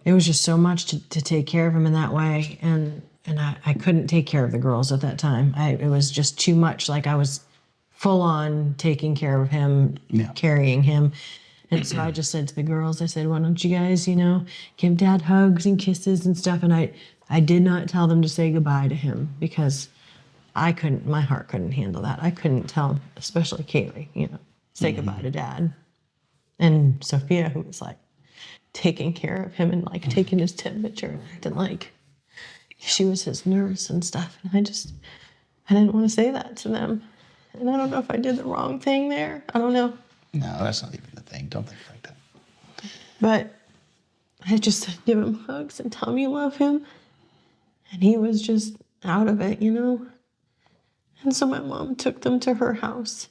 it was just so much to take care of him in that way. And I couldn't take care of the girls at that time. It was just too much. Like, I was full on taking care of him, carrying him. And so I just said to the girls, I said, why don't you guys, give Dad hugs and kisses and stuff. And I did not tell them to say goodbye to him, because my heart couldn't handle that. I couldn't tell, especially Kaylee, say goodbye to Dad. And Sophia, who was like taking care of him and like taking his temperature and acting like she was his nurse and stuff. And I didn't want to say that to them. And I don't know if I did the wrong thing there. I don't know. No, that's not even the thing. Don't think like that. But I just said, give him hugs and tell him you love him. And he was just out of it, And so my mom took them to her house.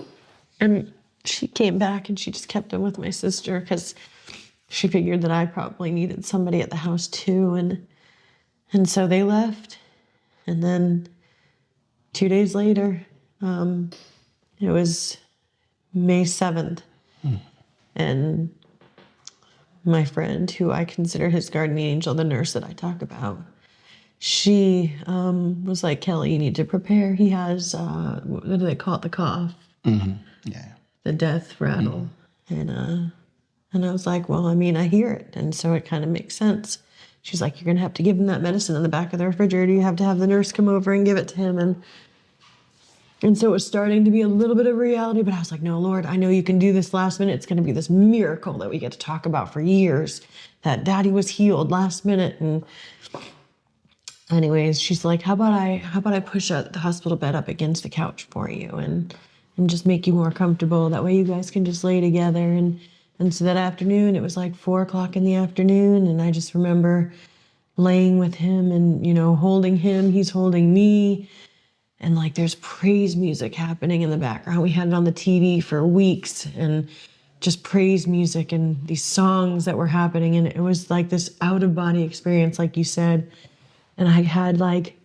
And she came back and she just kept him with my sister, because she figured that I probably needed somebody at the house too. And so they left. And then 2 days later, it was May 7th. And my friend, who I consider his guardian angel, the nurse that I talk about, she was like, Kelly, you need to prepare. He has, what do they call it? The cough, Yeah. the death rattle. And I was like, well, I mean, I hear it. And so it kind of makes sense. She's like, you're going to have to give him that medicine in the back of the refrigerator. You have to have the nurse come over and give it to him. And so it was starting to be a little bit of reality, but I was like, no, Lord, I know you can do this last minute. It's going to be this miracle that we get to talk about for years, that Daddy was healed last minute. And anyways, she's like, how about I push the hospital bed up against the couch for you and just make you more comfortable. That way you guys can just lay together. And so that afternoon, it was like 4:00 in the afternoon. And I just remember laying with him and, holding him, he's holding me. And like, there's praise music happening in the background. We had it on the TV for weeks and just praise music and these songs that were happening. And it was like this out of body experience, like you said. And I had like,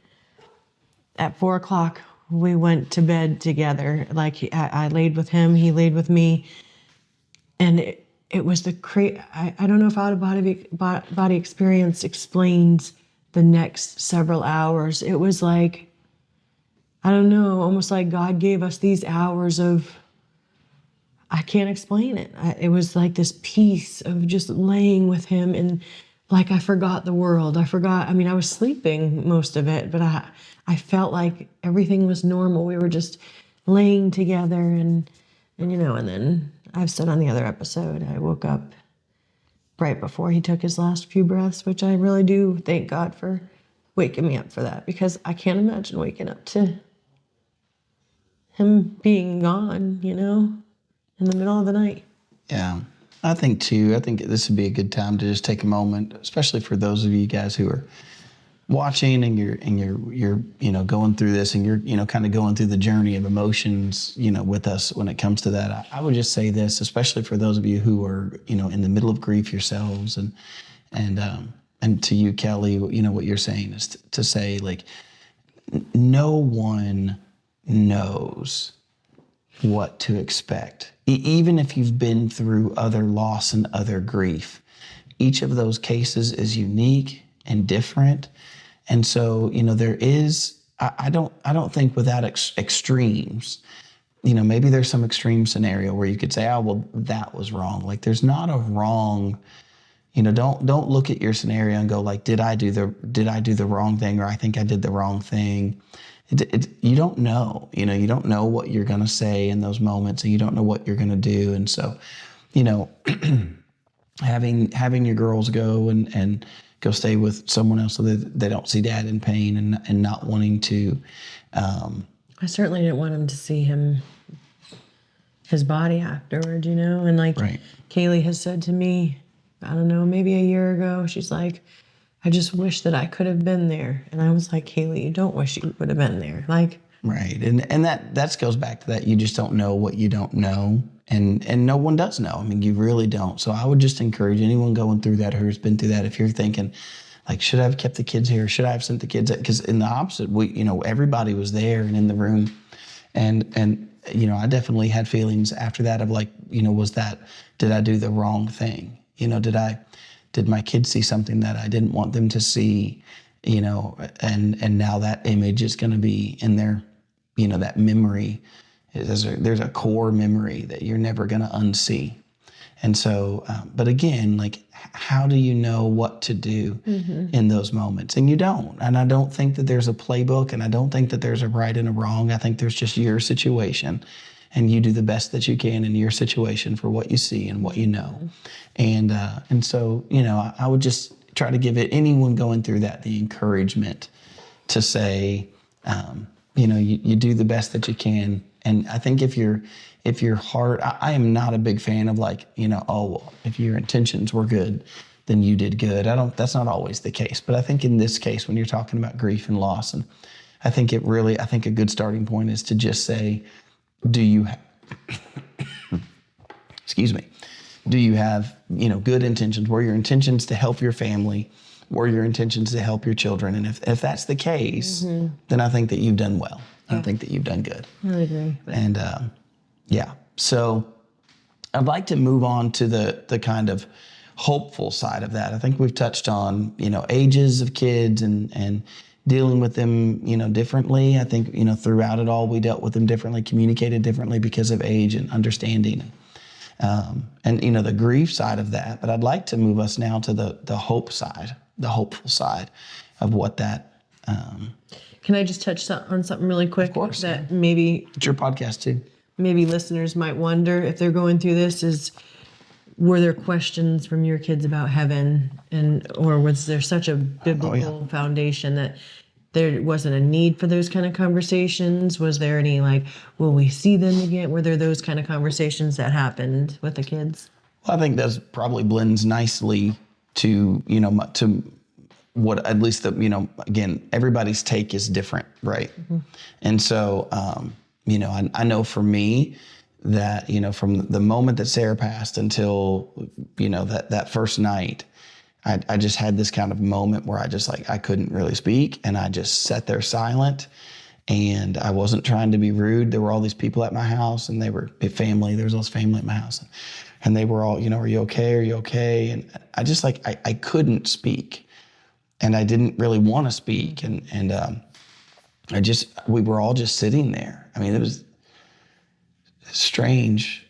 at 4:00, we went to bed together. Like I laid with him, he laid with me. And it was I don't know if out of body experience explains the next several hours. It was like, I don't know, almost like God gave us these hours of, I can't explain it. It was like this peace of just laying with him and like I forgot the world. I was sleeping most of it, but I felt like everything was normal. We were just laying together and then I've said on the other episode, I woke up right before he took his last few breaths, which I really do thank God for waking me up for that, because I can't imagine waking up to him being gone, in the middle of the night. Yeah. I think this would be a good time to just take a moment, especially for those of you guys who are watching and you're going through this and you're kind of going through the journey of emotions, with us when it comes to that. I would just say this, especially for those of you who are, in the middle of grief yourselves and to you, Kelly, what you're saying is to say, like, no one knows what to expect. Even if you've been through other loss and other grief, each of those cases is unique and different. And so, there is, I don't think without extremes, maybe there's some extreme scenario where you could say, oh, well, that was wrong. Like, there's not a wrong, don't look at your scenario and go like, did I do the wrong thing? Or I think I did the wrong thing. You don't know, you don't know what you're going to say in those moments, and you don't know what you're going to do. And so, having your girls go and go stay with someone else so that they don't see Dad in pain and not wanting to. I certainly didn't want him to see his body afterward, and like Right. Kaylee has said to me, I don't know, maybe a year ago, she's like, I just wish that I could have been there. And I was like, Kaylee, you don't wish you would have been there. Like, right. And that goes back to that. You just don't know what you don't know. And no one does know. I mean, you really don't. So I would just encourage anyone going through that or who's been through that, if you're thinking, like, should I have kept the kids here? Should I have sent the kids? Because in the opposite, everybody was there and in the room. And I definitely had feelings after that of like, did I do the wrong thing? Did my kids see something that I didn't want them to see, and now that image is going to be in their, that memory. There's a core memory that you're never going to unsee. And so, but again, like, how do you know what to do in those moments? And you don't. And I don't think that there's a playbook, and I don't think that there's a right and a wrong. I think there's just your situation. And you do the best that you can in your situation for what you see and what you know. And so, I would just try to give anyone going through that the encouragement to say, you do the best that you can. And I think if your heart, I am not a big fan of like, if your intentions were good, then you did good. That's not always the case. But I think in this case, when you're talking about grief and loss, and I think a good starting point is to just say, do you have good intentions? Were your intentions to help your family? Were your intentions to help your children? And if that's the case, then I think that you've done well. I think that you've done good. I agree. And so I'd like to move on to the kind of hopeful side of that. I think we've touched on, ages of kids and dealing with them, differently. I think, throughout it all, we dealt with them differently, communicated differently because of age and understanding. And the grief side of that. But I'd like to move us now to the hope side, the hopeful side of what that. Can I just touch on something really quick? Of course. That maybe It's your podcast too. Maybe listeners might wonder if they're going through this were there questions from your kids about heaven, or was there such a biblical foundation that there wasn't a need for those kind of conversations? Was there any will we see them again? Were there those kind of conversations that happened with the kids? Well, I think that probably blends nicely to, to what at least again, everybody's take is different, right? Mm-hmm. And so, I know for me that, from the moment that Sarah passed until, that first night, I just had this kind of moment where I couldn't really speak, and I just sat there silent, and I wasn't trying to be rude. There were all these people at my house, and they were family. There was all this family at my house, and they were all, are you okay? Are you okay? And I just I couldn't speak, and I didn't really want to speak. And we were all just sitting there. I mean, it was strange.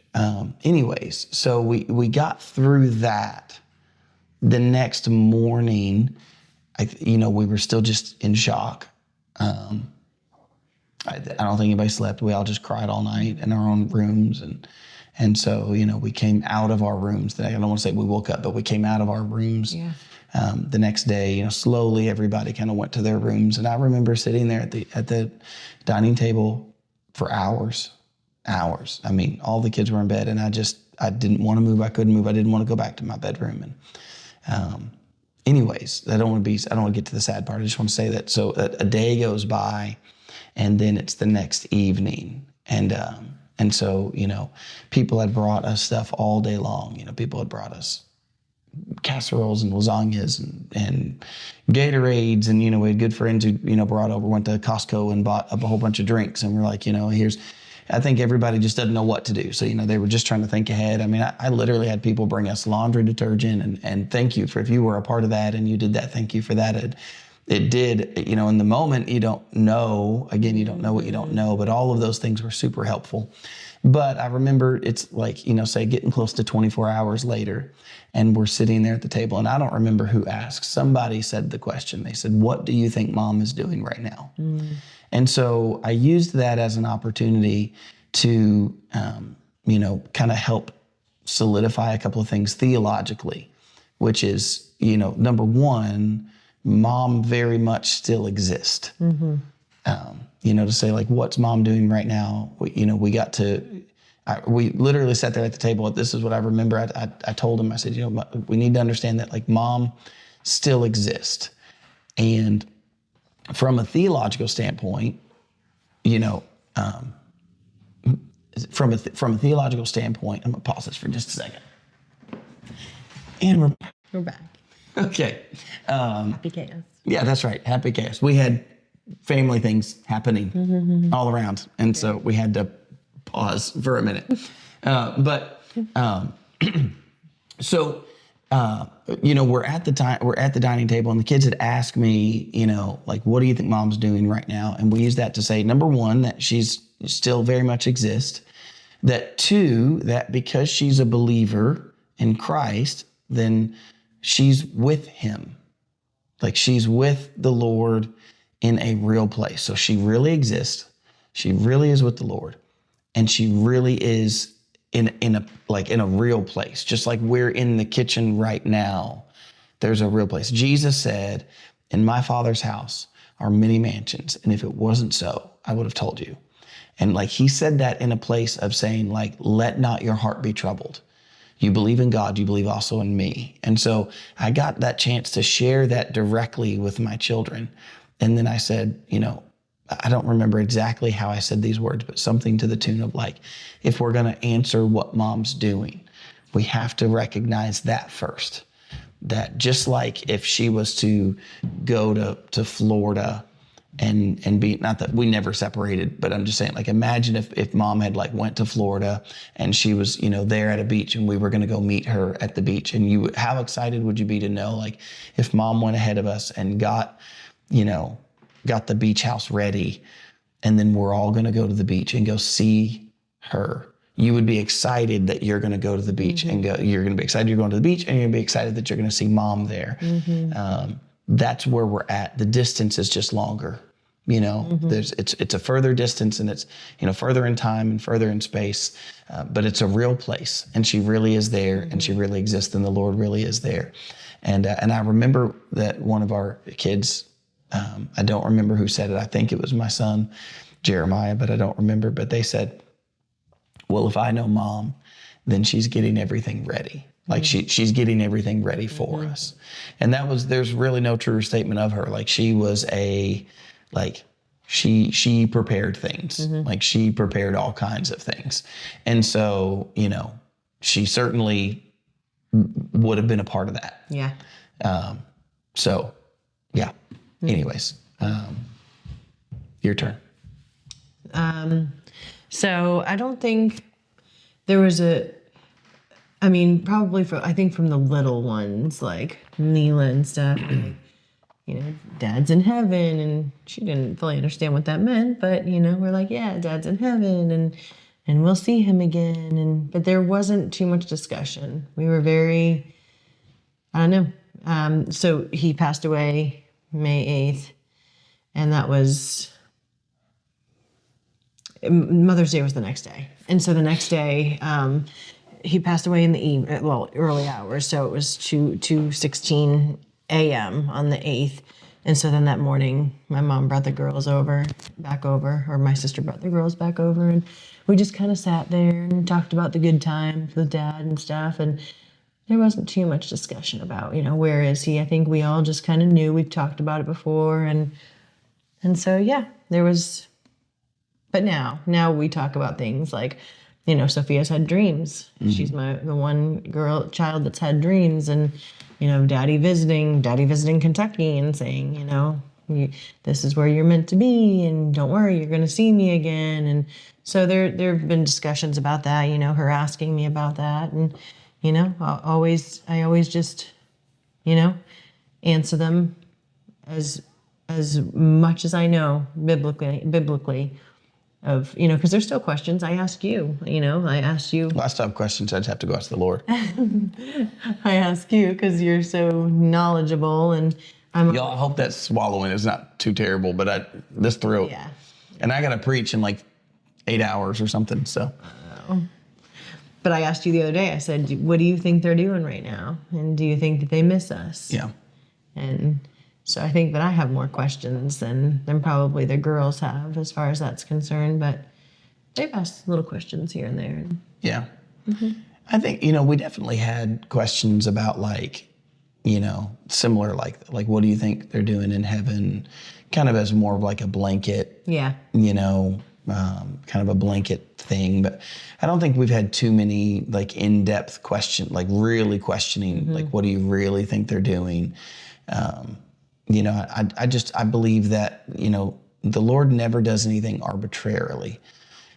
Anyways, so we got through that. The next morning, we were still just in shock. I don't think anybody slept. We all just cried all night in our own rooms. And so, we came out of our rooms. I don't want to say we woke up, but we came out of our rooms. Yeah. The next day, slowly everybody kind of went to their rooms. And I remember sitting there at the dining table for hours. I mean, all the kids were in bed, and I didn't want to move. I couldn't move. I didn't want to go back to my bedroom. And anyways, I don't want to get to the sad part. I just want to say that. So a day goes by, and then it's the next evening. And so, people had brought us stuff all day long. People had brought us casseroles and lasagnas and Gatorades, and, we had good friends who, went to Costco and bought up a whole bunch of drinks, and we're like, I think everybody just doesn't know what to do. So, they were just trying to think ahead. I mean, I literally had people bring us laundry detergent, and thank you if you were a part of that and you did that, thank you for that. It did, in the moment, you don't know. Again, you don't know what you don't know, but all of those things were super helpful. But I remember it's say getting close to 24 hours later, and we're sitting there at the table, and I don't remember who asked. Somebody said the question. They said, "What do you think Mom is doing right now?" Mm. And so I used that as an opportunity to, kind of help solidify a couple of things theologically, which is, number one, Mom very much still exists. Mm-hmm. To say what's Mom doing right now? We literally sat there at the table. This is what I remember. I told him, I said, we need to understand that Mom still exists. And from a theological standpoint, from a theological standpoint, I'm gonna pause this for just a second. And we're back. Okay. Happy chaos. Yeah, that's right. Happy chaos. We had family things happening all around, and so we had to pause for a minute. We're at the dining table, and the kids had asked me, what do you think Mom's doing right now? And we use that to say, number one, that she's still very much exists. That two, that because she's a believer in Christ, then she's with him. She's with the Lord in a real place. So she really exists. She really is with the Lord. And she really is in a real place. Just like we're in the kitchen right now, there's a real place. Jesus said, "In my Father's house are many mansions, and if it wasn't so, I would have told you." And he said that in a place of saying, let not your heart be troubled. You believe in God, you believe also in me. And so I got that chance to share that directly with my children. And then I said, I don't remember exactly how I said these words, but something to the tune of if we're going to answer what Mom's doing, we have to recognize that first. That just like if she was to go to Florida and be, not that we never separated, but I'm just saying, like, imagine if mom had like went to Florida and she was, there at a beach and we were going to go meet her at the beach, and how excited would you be to know, like, if mom went ahead of us and got the beach house ready, and then we're all going to go to the beach and go see her. You would be excited that you're going to go to the beach and go, you're going to be excited you're going to the beach, and you're going to be excited that you're going to see mom there. That's where we're at. The distance is just longer. It's a further distance, and it's, further in time and further in space, but it's a real place, and she really is there, and she really exists, and the Lord really is there. And I remember that one of our kids, I don't remember who said it. I think it was my son, Jeremiah, but I don't remember. But they said, well, if I know mom, then she's getting everything ready. Like she's getting everything ready for us. And there's really no truer statement of her. Like she was she prepared things. Like she prepared all kinds of things. And so, she certainly would have been a part of that. Yeah. So yeah. Anyways, your turn. So I don't think there was probably I think from the little ones, like Neela and stuff, like, dad's in heaven, and she didn't fully understand what that meant, but, we're like, yeah, dad's in heaven, and we'll see him again. But there wasn't too much discussion. We were very, I don't know. So he passed away May 8th, and that was, Mother's Day was the next day. And so the next day, he passed away in the early hours. So it was 2:16 a.m. on the 8th. And so then that morning, my mom brought the girls back over, or my sister brought the girls back over. And we just kind of sat there and talked about the good times with dad and stuff. And there wasn't too much discussion about, where is he? I think we all just kind of knew. We've talked about it before. And so, yeah, there was, but now we talk about things like, Sophia's had dreams. She's the one child that's had dreams, and, daddy visiting Kentucky and saying, this is where you're meant to be, and don't worry, you're going to see me again. And so there have been discussions about that, her asking me about that. And, I always just, answer them as much as I know biblically. Of, because there's still questions. I ask you, I asked you. Last time questions, I'd have to go ask the Lord. I ask you because you're so knowledgeable, and Y'all, I hope that swallowing is not too terrible, but this throat. Yeah. And I got to preach in like 8 hours or something, so. But I asked you the other day, I said, what do you think they're doing right now? And do you think that they miss us? Yeah. And so I think that I have more questions than probably the girls have as far as that's concerned. But they've asked little questions here and there. Yeah. I think, we definitely had questions about similar, like what do you think they're doing in heaven? Kind of as more of like a blanket. Yeah. Kind of a blanket thing. But I don't think we've had too many like in-depth questions, like really questioning, like what do you really think they're doing? I believe that, the Lord never does anything arbitrarily.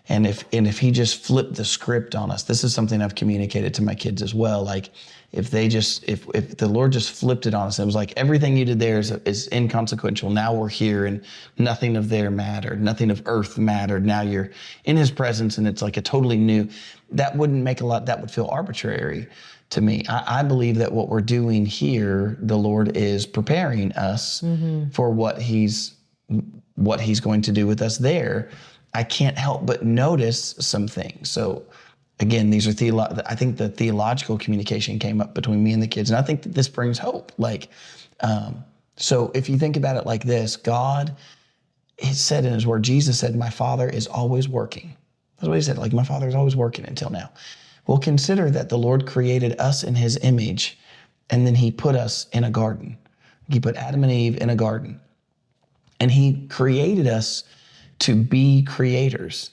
And if he just flipped the script on us, this is something I've communicated to my kids as well. Like if the Lord just flipped it on us, it was like everything you did there is inconsequential. Now we're here and nothing of there mattered. Nothing of earth mattered. Now you're in his presence and it's like a totally new, that would feel arbitrary to me. I believe that what we're doing here, the Lord is preparing us for what he's going to do with us there. I can't help but notice some things. So again, these are I think the theological communication came up between me and the kids, and I think that this brings hope. So if you think about it like this, God has said in his word, Jesus said, my Father is always working. That's what he said, like my Father is always working until now. Well, consider that the Lord created us in his image, and then he put us in a garden. He put Adam and Eve in a garden, and he created us to be creators,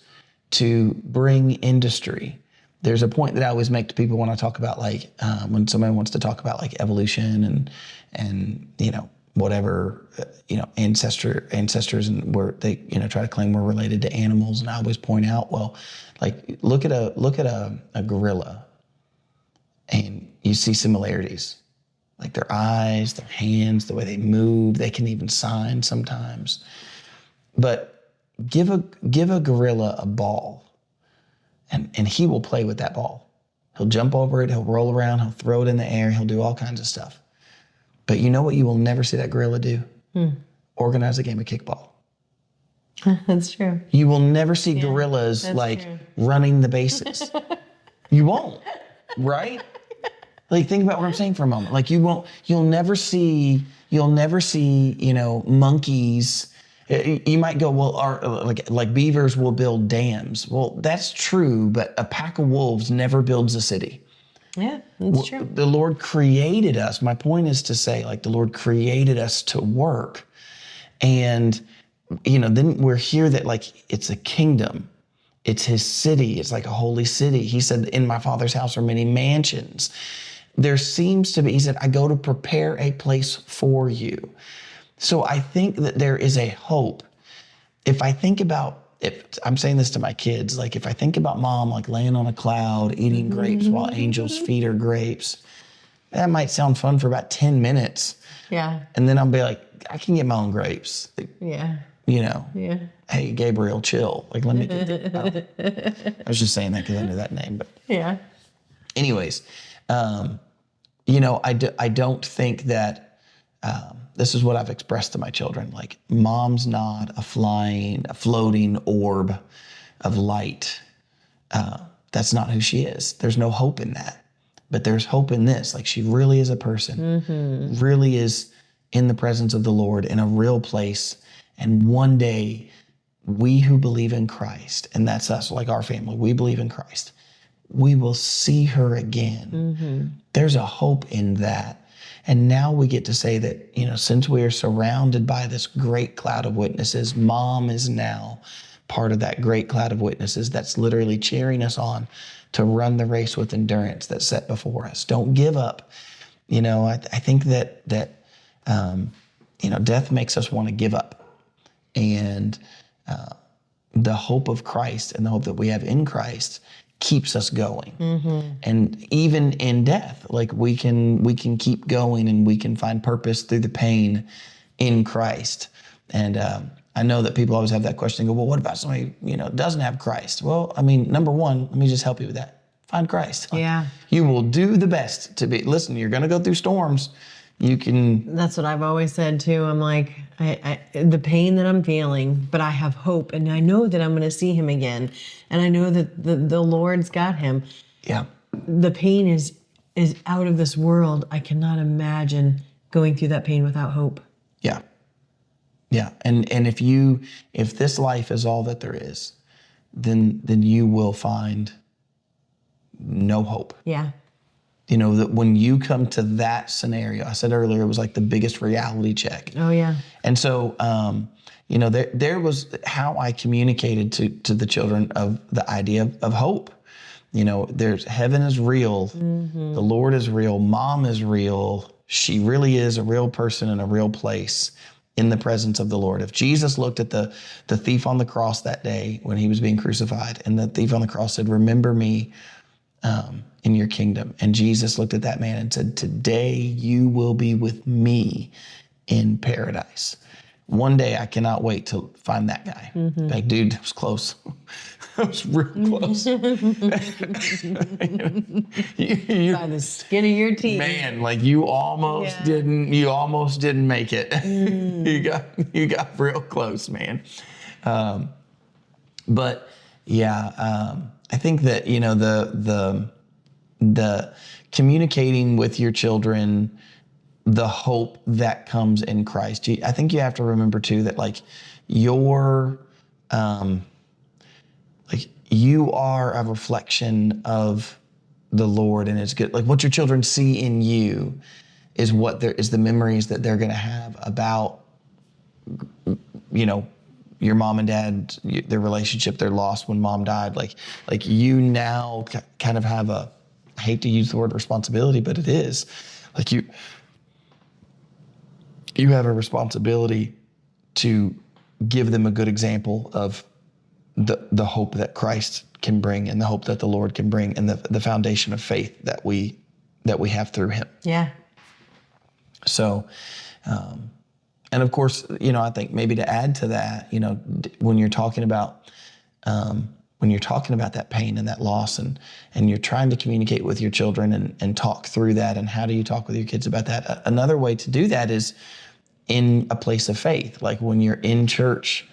to bring industry. There's a point that I always make to people when I talk about when somebody wants to talk about like evolution and whatever, ancestors, and where they, try to claim we're related to animals. And I always point out, well, like look at a gorilla and you see similarities, like their eyes, their hands, the way they move, they can even sign sometimes. But give a gorilla a ball and he will play with that ball. He'll jump over it, he'll roll around, he'll throw it in the air, he'll do all kinds of stuff. But you know what you will never see that gorilla do? Organize a game of kickball. That's true. You will never see gorillas running the bases. You won't, right? Like think about what I'm saying for a moment. Like you'll never see, monkeys. You might go, well, like beavers will build dams. Well, that's true, but a pack of wolves never builds a city. Yeah, that's true. The Lord created us. My point is to say, like, the Lord created us to work. And, then we're here that, like, it's a kingdom. It's his city. It's like a holy city. He said, in my Father's house are many mansions. There seems to be, he said, I go to prepare a place for you. So I think that there is a hope. If I'm saying this to my kids, like if I think about mom like laying on a cloud eating grapes while angels feed her grapes, that might sound fun for about 10 minutes. Yeah. And then I'll be like, I can get my own grapes. Yeah. Yeah. Hey, Gabriel, chill. Like, let me get I was just saying that because I knew that name. But yeah. Anyways, I don't think that this is what I've expressed to my children. Like, mom's not a floating orb of light. That's not who she is. There's no hope in that. But there's hope in this. Like, she really is a person, really is in the presence of the Lord in a real place. And one day, we who believe in Christ, and that's us, like our family, we believe in Christ, we will see her again. There's a hope in that. And now we get to say that, since we are surrounded by this great cloud of witnesses, mom is now part of that great cloud of witnesses that's literally cheering us on to run the race with endurance that's set before us. Don't give up. I think that death makes us want to give up. And the hope of Christ and the hope that we have in Christ keeps us going. And even in death, like we can keep going and we can find purpose through the pain in Christ. And I know that people always have that question, go, well, what about somebody, doesn't have Christ? Well, number one, let me just help you with that. Find Christ. Yeah. You will do the best to be, listen, you're going to go through storms. You can. That's what I've always said too. I'm like, the pain that I'm feeling, but I have hope, and I know that I'm going to see him again, and I know that the Lord's got him. Yeah. The pain is out of this world. I cannot imagine going through that pain without hope. Yeah. Yeah. And if this life is all that there is, then you will find no hope. Yeah. That when you come to that scenario, I said earlier, it was like the biggest reality check. Oh, yeah. And so, there was how I communicated to the children of the idea of hope. There's heaven is real. The Lord is real. Mom is real. She really is a real person in a real place in the presence of the Lord. If Jesus looked at the thief on the cross that day when he was being crucified, and the thief on the cross said, remember me, in your kingdom. And Jesus looked at that man and said, today you will be with me in paradise. One day I cannot wait to find that guy. Like, dude, that was close. That was real close. you, By the skin of your teeth. man, like you almost didn't make it. You got real close, man. But yeah, I think that, the communicating with your children, the hope that comes in Christ. I think you have to remember too that like you are a reflection of the Lord, and it's good. Like what your children see in you is what there is the memories that they're going to have about, your mom and dad, their relationship, their loss when mom died. Like you now kind of have I hate to use the word responsibility, but it is like you have a responsibility to give them a good example of the hope that Christ can bring and the hope that the Lord can bring and the foundation of faith that we have through him. Yeah. So, and of course, I think maybe to add to that, when you're talking about that pain and that loss and you're trying to communicate with your children and talk through that, and how do you talk with your kids about that? Another way to do that is in a place of faith. Like when you're in church,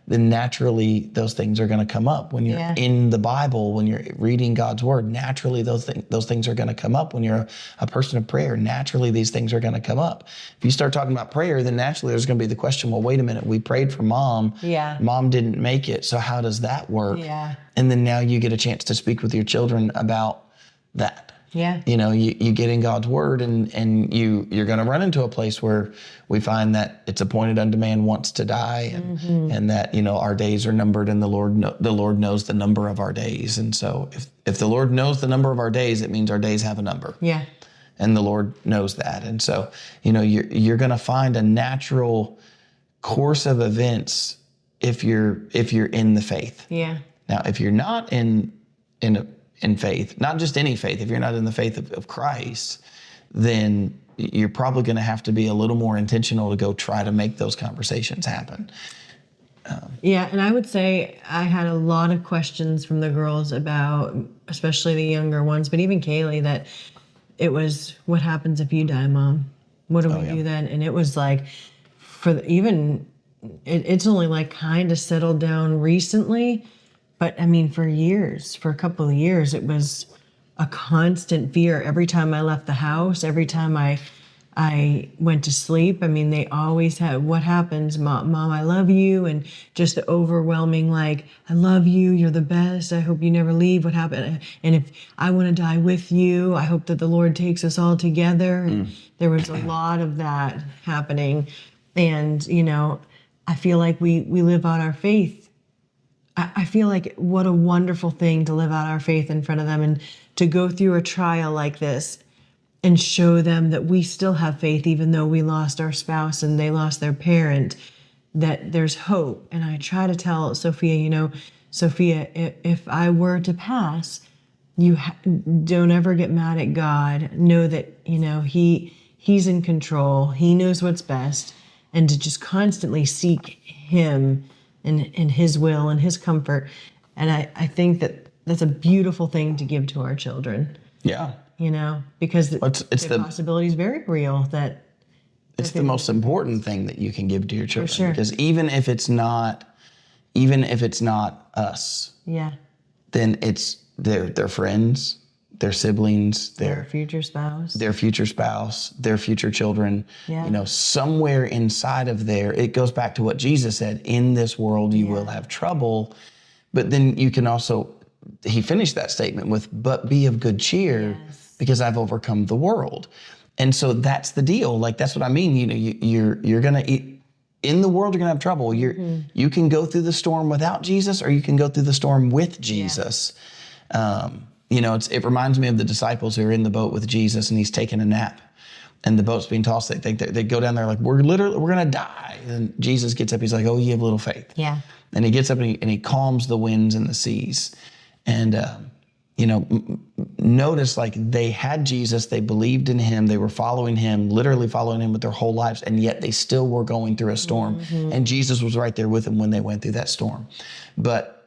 then naturally those things are going to come up. When you're in the Bible, when you're reading God's word, naturally those things are going to come up. When you're a person of prayer, naturally these things are going to come up. If you start talking about prayer, then naturally there's going to be the question, well, wait a minute, we prayed for mom. Yeah. Mom didn't make it. So how does that work? Yeah. And then now you get a chance to speak with your children about that. Yeah. You get in God's word and you're going to run into a place where we find that it's appointed unto man once to die, and that, our days are numbered, and the Lord knows the number of our days. And so if the Lord knows the number of our days, it means our days have a number. Yeah. And the Lord knows that. And so, you're going to find a natural course of events if you're in the faith. Yeah. Now, if you're not in faith, not just any faith, if you're not in the faith of Christ, then you're probably going to have to be a little more intentional to go try to make those conversations happen. Yeah, and I would say I had a lot of questions from the girls about, especially the younger ones, but even Kaylee, that it was, what happens if you die, Mom? What do we do then? And it was like, it's only like kind of settled down recently. But I mean, for a couple of years, it was a constant fear. Every time I left the house, every time I went to sleep, I mean, they always had, what happens, Mom, I love you. And just the overwhelming, like, I love you, you're the best, I hope you never leave, what happened? And if I want to die with you, I hope that the Lord takes us all together. And there was a lot of that happening. And, I feel like we live out our faith. I feel like what a wonderful thing to live out our faith in front of them and to go through a trial like this and show them that we still have faith, even though we lost our spouse and they lost their parent, that there's hope. And I try to tell Sophia, Sophia, if I were to pass, don't ever get mad at God. Know that, he's in control. He knows what's best. And to just constantly seek him in his will and his comfort. And I think that's a beautiful thing to give to our children. Yeah. Because the possibility is very real. It's the most important thing that you can give to your children. For sure. Because even if it's not us, then it's their friends, their siblings, their future spouse, their future children. Yeah. Somewhere inside of there, it goes back to what Jesus said, in this world you will have trouble. But then you can also, he finished that statement with, but be of good cheer, because I've overcome the world. And so that's the deal. Like, that's what I mean. You're going to, in the world, you're going to have trouble. You can go through the storm without Jesus, or you can go through the storm with Jesus. It reminds me of the disciples who are in the boat with Jesus and he's taking a nap and the boat's being tossed. They think they go down there like, we're going to die. And Jesus gets up. He's like, oh, you have little faith. Yeah. And he gets up and he calms the winds and the seas. And, notice, like, they had Jesus, they believed in him, they were following him, literally following him with their whole lives. And yet they still were going through a storm. And Jesus was right there with them when they went through that storm. But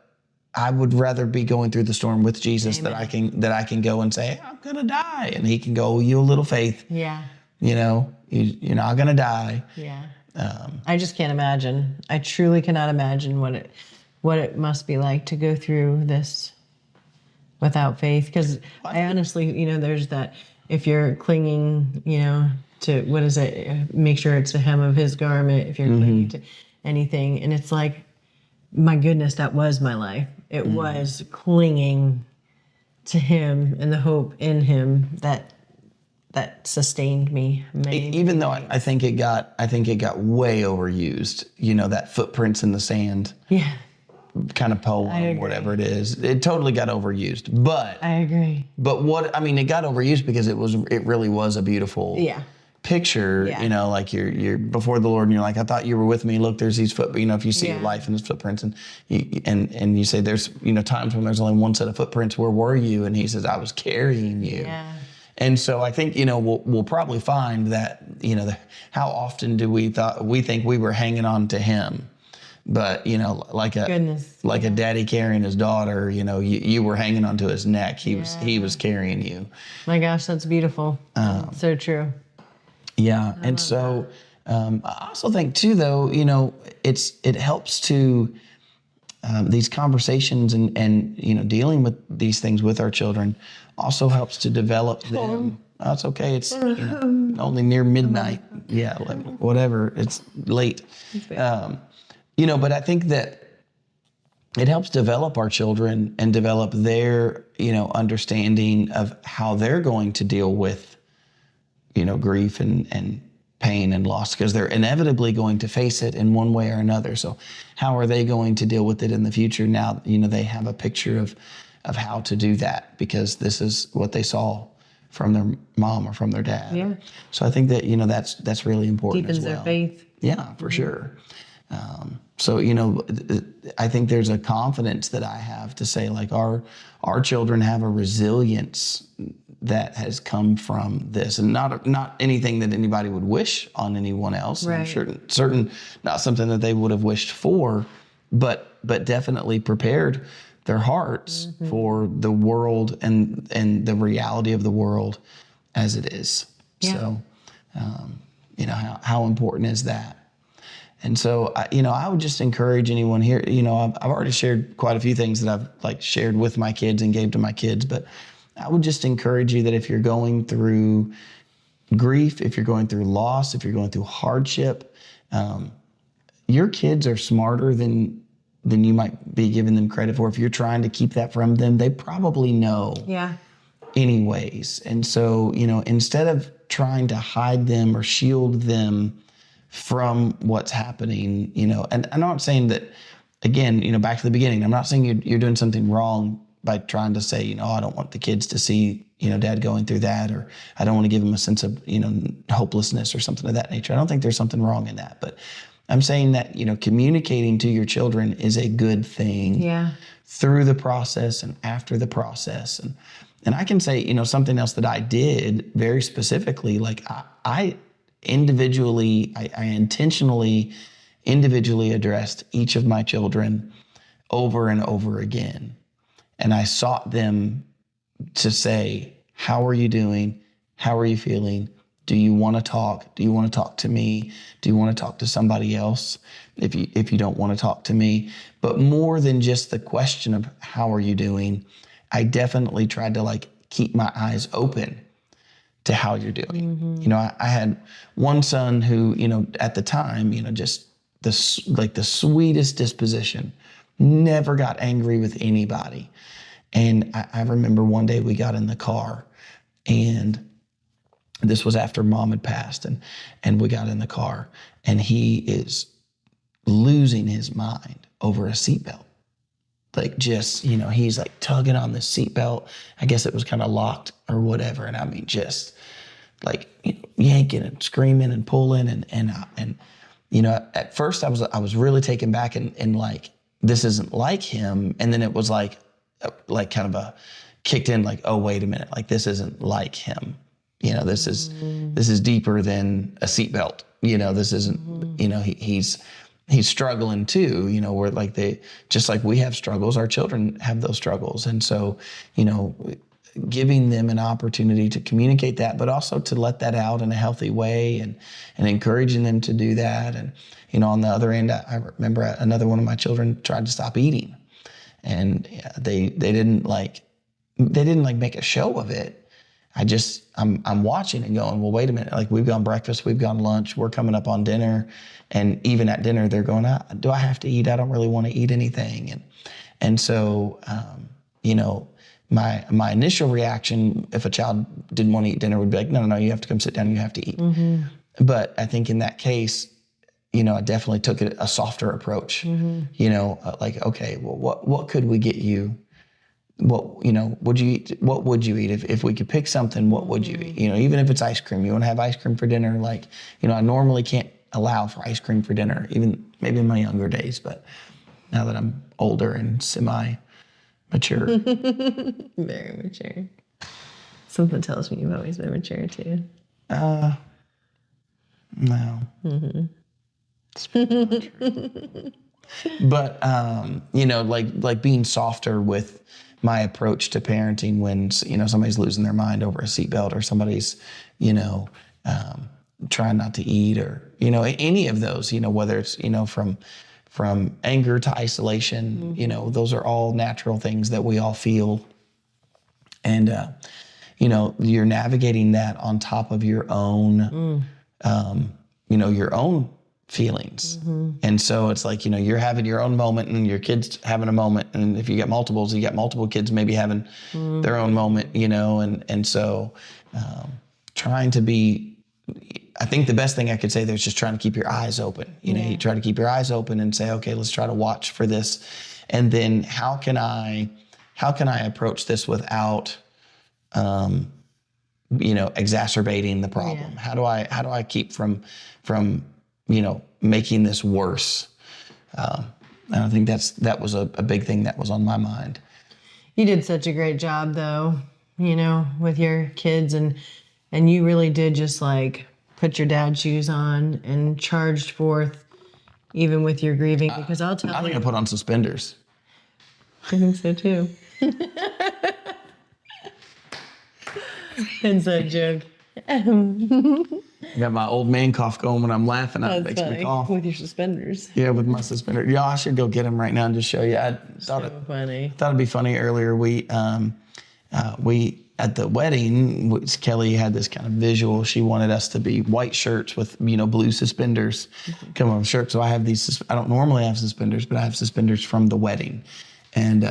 I would rather be going through the storm with Jesus. Amen. that I can go and say, I'm going to die. And he can go, you a little faith. Yeah. You're not going to die. Yeah. I just can't imagine. I truly cannot imagine what it must be like to go through this without faith. Because I honestly, there's that, if you're clinging, to, what is it? Make sure it's the hem of his garment. If you're clinging to anything. And it's like, my goodness, that was my life. It was clinging to him and the hope in him that sustained me. Even though I think it got way overused. That footprints in the sand. Yeah. Kind of poem, whatever it is. It totally got overused. But I agree. But it got overused because it really was a beautiful picture, Yeah. you know, like you're before the Lord and you're like, I thought you were with me. Look, there's these you know, if you see your Yeah. life in his footprints and you say there's, you know, times when there's only one set of footprints, where were you? And he says, I was carrying you. Yeah. And so I think, you know, we'll probably find that, you know, how often do we think we were hanging on to him, but, you know, like a daddy carrying his daughter, you know, you were hanging onto his neck. He was carrying you. My gosh, that's beautiful. So true. Yeah. And so I also think too, though, you know, it helps to these conversations and, you know, dealing with these things with our children also helps to develop them. Oh, it's okay. It's, you know, only near midnight. Yeah. Whatever. It's late. You know, but I think that it helps develop our children and develop their, you know, understanding of how they're going to deal with, you know, grief and pain and loss, because they're inevitably going to face it in one way or another. So how are they going to deal with it in the future? Now, you know, they have a picture of how to do that, because this is what they saw from their mom or from their dad. Yeah. So I think that, you know, that's really important Deepens as well. their faith. Yeah, for sure. So, you know, I think there's a confidence that I have to say, like, our children have a resilience that has come from this, and not anything that anybody would wish on anyone else. Right. I'm sure, certain not something that they would have wished for, but definitely prepared their hearts for the world and the reality of the world as it is. Yeah. So, you know, how important is that? And so, you know, I would just encourage anyone here, you know, I've already shared quite a few things that I've like shared with my kids and gave to my kids, but I would just encourage you that if you're going through grief, if you're going through loss, if you're going through hardship, your kids are smarter than you might be giving them credit for. If you're trying to keep that from them, they probably know Yeah. anyways. And so, you know, instead of trying to hide them or shield them from what's happening, you know, and I'm not saying that, again, you know, back to the beginning, I'm not saying you're doing something wrong by trying to say, you know, I don't want the kids to see, you know, dad going through that, or I don't want to give them a sense of, you know, hopelessness or something of that nature. I don't think there's something wrong in that, but I'm saying that, you know, communicating to your children is a good thing. Yeah. Through the process and after the process. And I can say, you know, something else that I did very specifically, like I individually, I intentionally individually addressed each of my children over and over again. And I sought them to say, how are you doing? How are you feeling? Do you want to talk? Do you want to talk to me? Do you want to talk to somebody else if you don't want to talk to me? But more than just the question of how are you doing, I definitely tried to like keep my eyes open to how you're doing. Mm-hmm. You know, I had one son who, you know, at the time, you know, just the sweetest disposition, never got angry with anybody. And I remember one day we got in the car, and this was after mom had passed, and we got in the car, and he is losing his mind over a seatbelt. Like, just, you know, he's like tugging on the seatbelt. I guess it was kind of locked or whatever. And I mean, just like, you know, yanking and screaming and pulling and you know, at first I was really taken back and like, this isn't like him. And then it was like kind of a kicked in, like, oh, wait a minute, like this isn't like him. You know, this is deeper than a seatbelt. You know, this isn't, you know, he's struggling too, you know, where like just like we have struggles, our children have those struggles. And so, you know, giving them an opportunity to communicate that, but also to let that out in a healthy way and encouraging them to do that. And, you know, on the other end, I remember another one of my children tried to stop eating, and they didn't make a show of it. I'm watching and going, well, wait a minute. Like, we've gone breakfast, we've gone lunch, we're coming up on dinner. And even at dinner, they're going, do I have to eat? I don't really want to eat anything. And so, you know, my initial reaction, if a child didn't want to eat dinner, would be like, no, you have to come sit down, you have to eat. Mm-hmm. But I think in that case, you know, I definitely took a softer approach, you know, like, okay, well, what could we get you would you eat? What would you eat if we could pick something? What would you eat? Even if it's ice cream, you want to have ice cream for dinner. Like, I normally can't allow for ice cream for dinner, even maybe in my younger days, but now that I'm older and semi-mature. Very mature. Something tells me you've always been mature too. No. It's probably not true. But like being softer with my approach to parenting when somebody's losing their mind over a seatbelt, or somebody's trying not to eat, or any of those, whether it's from anger to isolation, those are all natural things that we all feel, and you're navigating that on top of your own your own feelings. And so it's like, you're having your own moment and your kid's having a moment. And if you get multiples, you got multiple kids maybe having their own moment, and so trying to be, I think the best thing I could say there is just trying to keep your eyes open. You try to keep your eyes open and say, okay, let's try to watch for this. And then how can I approach this without, exacerbating the problem? Yeah. How do I keep from making this worse? And I think that was a big thing that was on my mind. You did such a great job though, with your kids, and you really did just like put your dad's shoes on and charged forth even with your grieving, because I'll tell you. I think I put on suspenders. I think so too. Inside joke. I got my old man cough going when I'm laughing. It makes me cough. With your suspenders. Yeah, with my suspenders. Yeah, I should go get them right now and just show you. I thought it'd be funny earlier. We at the wedding, Kelly had this kind of visual. She wanted us to be white shirts with blue suspenders come on shirt. So I have these. I don't normally have suspenders, but I have suspenders from the wedding, and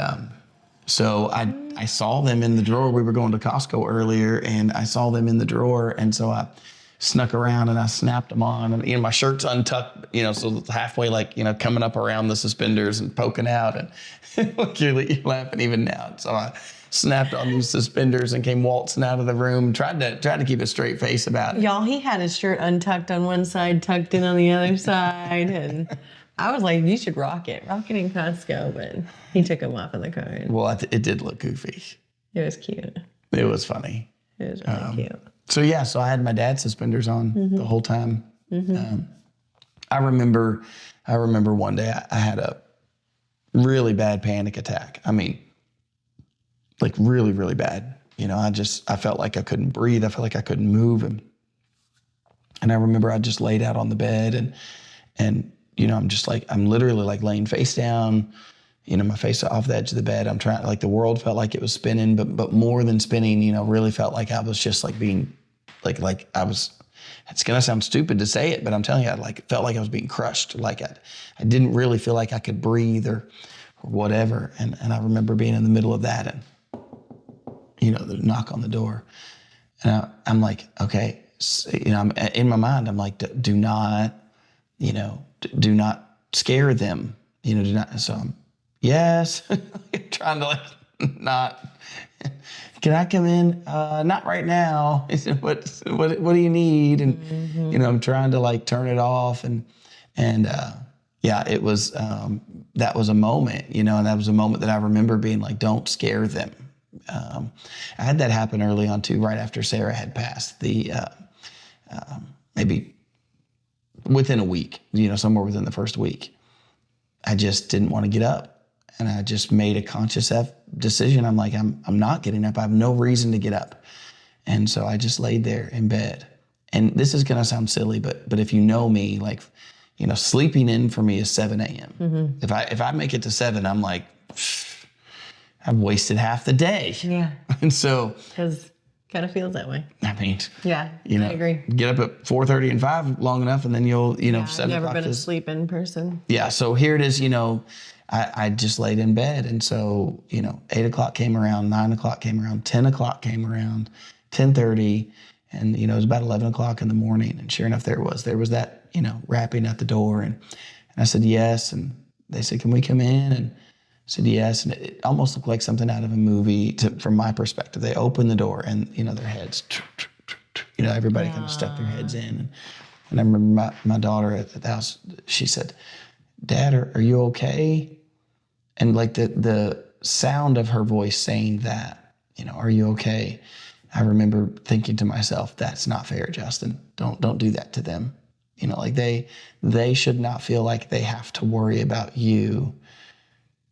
so I saw them in the drawer. We were going to Costco earlier, and I saw them in the drawer, and so I snuck around and I snapped them on, and my shirt's untucked, so halfway, coming up around the suspenders and poking out, and you're laughing even now. So I snapped on these suspenders and came waltzing out of the room, tried to keep a straight face about it. Y'all, he had his shirt untucked on one side, tucked in on the other side, and I was like, you should rock it in Costco, but he took them off in the car. Well, it did look goofy. It was cute. It was funny. It was really cute. So I had my dad's suspenders on the whole time. I remember one day I had a really bad panic attack. I mean, like really, really bad. I felt like I couldn't breathe. I felt like I couldn't move. And I remember I just laid out on the bed and I'm literally like laying face down, my face off the edge of the bed. I'm trying, like the world felt like it was spinning, but more than spinning, really felt like I was just like being like I was, it's going to sound stupid to say it, but I'm telling you, I felt like I was being crushed. Like I didn't really feel like I could breathe or whatever. And I remember being in the middle of that and, the knock on the door. And I'm like, okay, I'm in my mind, I'm like, do not scare them, do not. So I'm, yes, trying to not, can I come in? Not right now. He said, what do you need? And, I'm trying to turn it off and it was, that was a moment, and that was a moment that I remember being like, don't scare them. I had that happen early on too, right after Sarah had passed, maybe within a week, somewhere within the first week. I just didn't want to get up, and I just made a conscious decision. I'm like, I'm not getting up. I have no reason to get up. And so I just laid there in bed. And this is going to sound silly, but if you know me, sleeping in for me is 7 a.m. Mm-hmm. If I make it to 7, I'm like, I've wasted half the day. Yeah. And so, because kind of feels that way. I mean, yeah, I agree. Get up at 4:30 and 5 long enough, and then you'll, 7 o'clock. I've never been asleep in person. Yeah. So here it is, I just laid in bed. And so, 8 o'clock came around, 9 o'clock came around, 10 o'clock came around, 10:30. And, it was about 11 o'clock in the morning. And sure enough, there was that, rapping at the door. And I said, yes. And they said, can we come in? And said, yes. And it almost looked like something out of a movie from my perspective. They opened the door and, their heads, everybody kind of stuck their heads in. And I remember my daughter at the house, she said, Dad, are you okay? And like the sound of her voice saying that, are you okay? I remember thinking to myself, that's not fair, Justin. Don't do that to them. Like they should not feel like they have to worry about you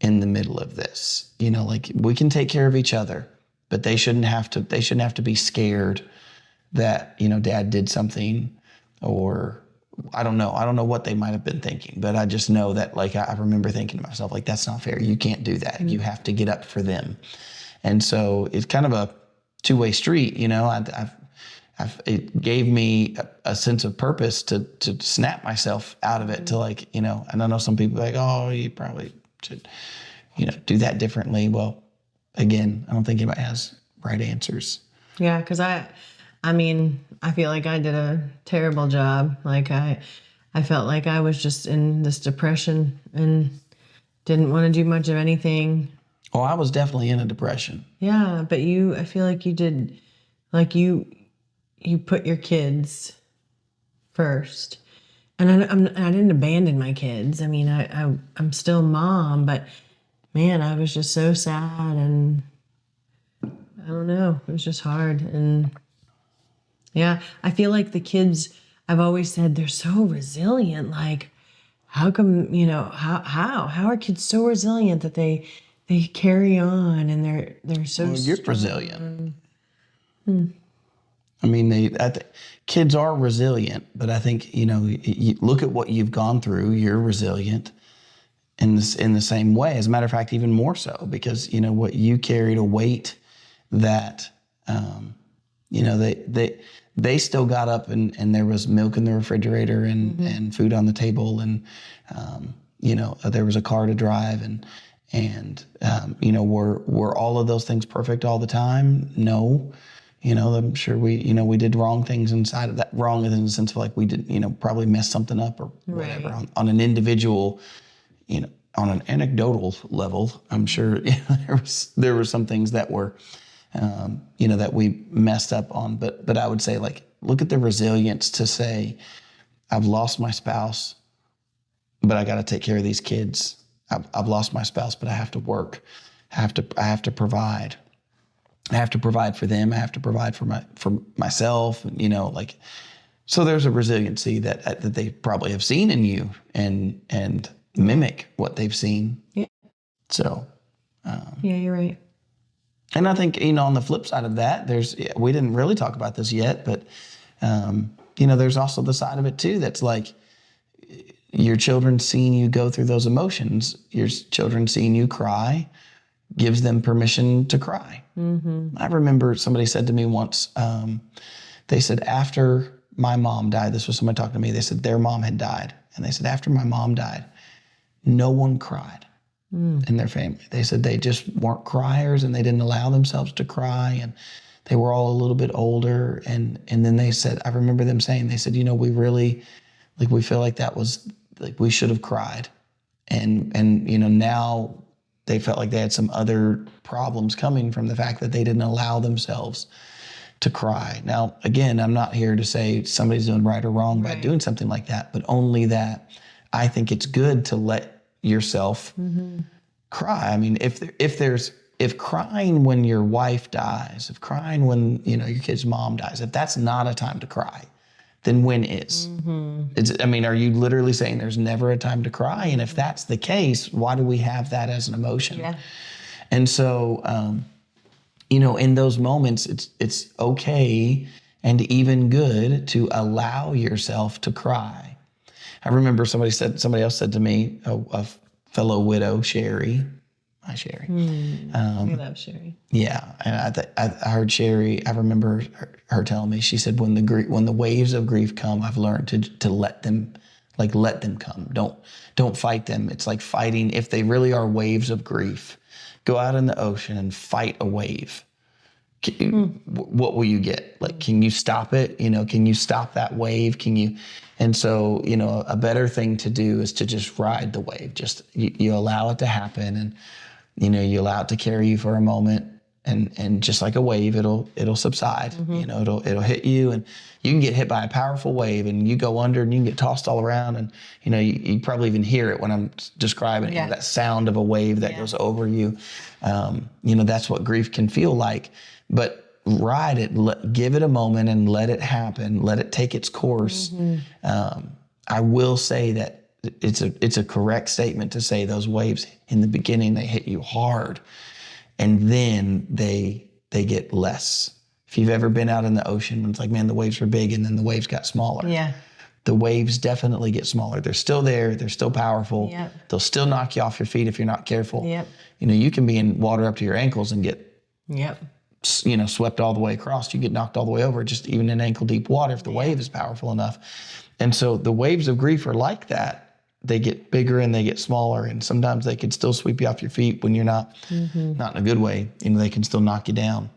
in the middle of this. Like we can take care of each other, but they shouldn't have to be scared that, Dad did something, or I don't know what they might have been thinking, but I just know that, like, I remember thinking to myself, like, that's not fair. You can't do that. You have to get up for them. And so it's kind of a two-way street. It gave me a sense of purpose to snap myself out of it, to like, and I know some people are like, oh, you probably should, do that differently. Well, again, I don't think anybody has right answers. Yeah, because I feel like I did a terrible job. Like I felt like I was just in this depression and didn't want to do much of anything. Oh, I was definitely in a depression. Yeah, but I feel like you did, like you put your kids first. And I didn't abandon my kids. I mean, I'm still mom, but man, I was just so sad, and I don't know, it was just hard. And yeah, I feel like the kids, I've always said they're so resilient. Like, how come, how are kids so resilient that they carry on, and they're so you're resilient. I mean, kids are resilient, but I think, you look at what you've gone through, you're resilient in the same way. As a matter of fact, even more so, because, what you carried a weight that, they still got up and there was milk in the refrigerator and food on the table, and, there was a car to drive, and were all of those things perfect all the time? No. I'm sure we did wrong things inside of that, wrong in the sense of like we did, probably messed something up or whatever. Right. On an individual, on an anecdotal level, I'm sure there were some things that were, that we messed up on. But I would say, like, look at the resilience to say, I've lost my spouse, but I got to take care of these kids. I've lost my spouse, but I have to work. I have to provide. I have to provide for them. I have to provide for myself. So there's a resiliency that they probably have seen in you and mimic what they've seen. Yeah. So. Yeah, you're right. And I think, on the flip side of that, we didn't really talk about this yet, but, there's also the side of it too, that's like your children seeing you go through those emotions, your children seeing you cry gives them permission to cry. Mm-hmm. I remember somebody said to me once, they said, after my mom died, this was somebody talking to me, they said their mom had died. And they said, after my mom died, no one cried in their family. They said they just weren't criers, and they didn't allow themselves to cry, and they were all a little bit older. And then they said, I remember them saying, they said, we really, like, we feel like that was, like, we should have cried. And now they felt like they had some other problems coming from the fact that they didn't allow themselves to cry. Now, again, I'm not here to say somebody's doing right or wrong by doing something like that, but only that I think it's good to let yourself cry. I mean, if crying when your wife dies, if crying when, your kid's mom dies, if that's not a time to cry, then when is? Are you literally saying there's never a time to cry? And if that's the case, why do we have that as an emotion? Yeah. And so, in those moments, it's okay and even good to allow yourself to cry. I remember somebody else said to me, a fellow widow, Sherry. Hi, Sherry. We love Sherry. Yeah, and I heard Sherry. I remember her telling me. She said, "When the waves of grief come, I've learned to let them come. Don't fight them. It's like fighting. If they really are waves of grief, go out in the ocean and fight a wave. What will you get? Like, can you stop it? Can you stop that wave? Can you?" And so, a better thing to do is to just ride the wave. Just you allow it to happen, and You allow it to carry you for a moment, and just like a wave, it'll subside. It'll hit you, and you can get hit by a powerful wave, and you go under, and you can get tossed all around, and you probably even hear it when I'm describing it, that sound of a wave that goes over you. That's what grief can feel like, but ride it, give it a moment and let it happen, let it take its course. I will say that it's a correct statement to say those waves in the beginning, they hit you hard, and then they get less. If you've ever been out in the ocean, it's like, man, the waves were big and then the waves got smaller. Yeah. The waves definitely get smaller. They're still there. They're still powerful. Yep. They'll still knock you off your feet if you're not careful. Yep. You can be in water up to your ankles and get Yep. Swept all the way across. You get knocked all the way over, just even in ankle deep water if the wave is powerful enough. And so the waves of grief are like that. They get bigger and they get smaller, and sometimes they can still sweep you off your feet when you're not in a good way. They can still knock you down.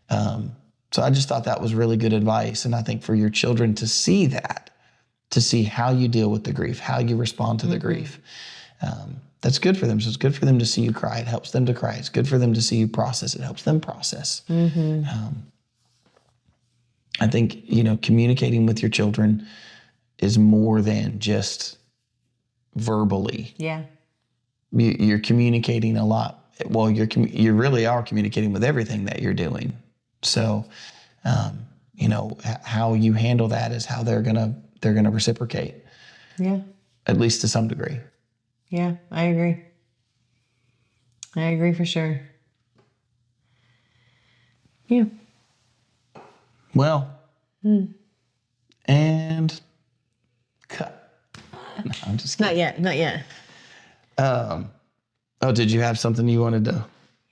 So I just thought that was really good advice. And I think for your children to see that, to see how you deal with the grief, how you respond to the grief, that's good for them. So it's good for them to see you cry. It helps them to cry. It's good for them to see you process. It helps them process. I think, communicating with your children is more than just verbally. Yeah. You're communicating a lot. Well, you really are communicating with everything that you're doing. So, how you handle that is how they're gonna reciprocate. Yeah. At least to some degree. Yeah, I agree. I agree for sure. Yeah. Well, and cut. No, I'm just kidding. Not yet. Did you have something you wanted to?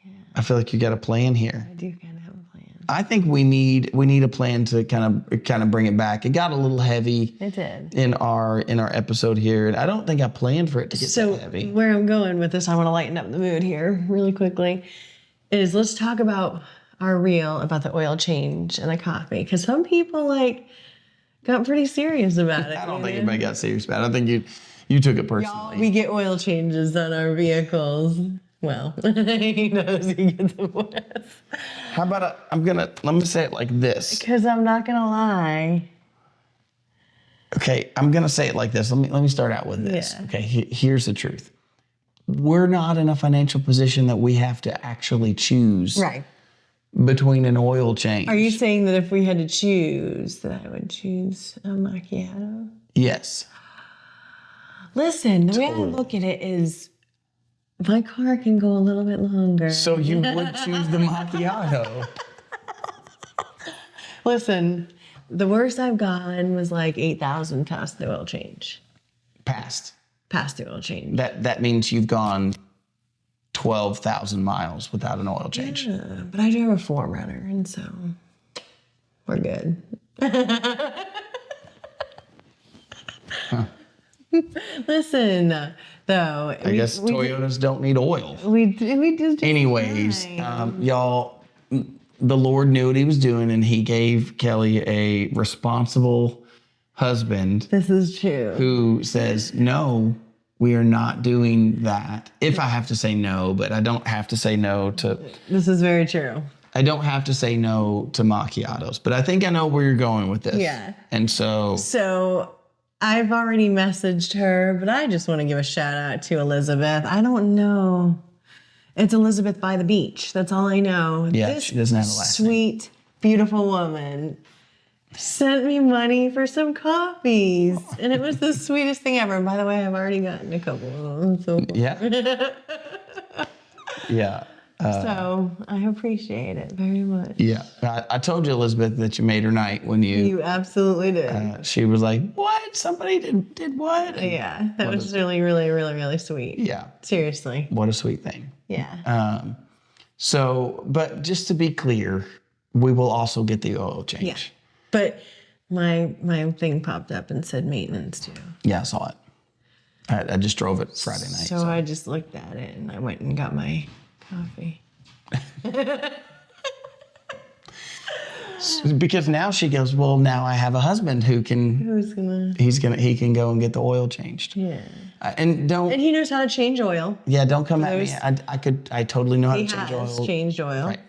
Yeah. I feel like you got a plan here. I do kind of have a plan. I think we need a plan to kind of bring it back. It got a little heavy. It did. In our episode here, and I don't think I planned for it to get so heavy. Where I'm going with this, I want to lighten up the mood here really quickly. Is let's talk about our reel about the oil change and the coffee, because some people got pretty serious about it. I don't think anybody got serious about it. I think you took it personally. Y'all, we get oil changes on our vehicles. Well, he knows he gets them with us. How about let me say it like this. Because I'm not gonna lie. Okay, I'm gonna say it like this. Let me start out with this. Yeah. Okay, here's the truth. We're not in a financial position that we have to actually choose between an oil change. Are you saying that if we had to choose, that I would choose a macchiato? Yes. Listen, the way I look at it is, my car can go a little bit longer. So you would choose the macchiato. Listen, the worst I've gone was like 8,000 past the oil change. Past the oil change. That means you've gone 12,000 miles without an oil change. Yeah, but I drive a 4Runner, and so we're good. Listen, though. I guess Toyotas don't need oil. We just. Anyways, y'all, the Lord knew what he was doing, and he gave Kelly a responsible husband. This is true. Who says, no, we are not doing that. If I have to say no, but I don't have to say no to. This is very true. I don't have to say no to macchiatos, but I think I know where you're going with this. Yeah. And so. So I've already messaged her, but I just want to give a shout out to Elizabeth. I don't know. It's Elizabeth by the beach. That's all I know. Yeah, this she doesn't have a last name. Sweet, beautiful woman sent me money for some coffees. And it was the sweetest thing ever. And by the way, I've already gotten a couple of them. So Yeah. Yeah. So I appreciate it very much. Yeah. I told you, Elizabeth, that you made her night when you. You absolutely did. She was like, what? Somebody did what? And Yeah. That was really, really, really, really sweet. Yeah. Seriously. What a sweet thing. Yeah. But just to be clear, we will also get the oil change. Yeah. But my thing popped up and said maintenance too. Yeah, I saw it. I just drove it Friday night. So I just looked at it and I went and got my coffee. Because now she goes, well, now I have a husband who can, he can go and get the oil changed. Yeah. And he knows how to change oil. Yeah, don't come at me. I totally know how to He change has oil. changed oil. Right.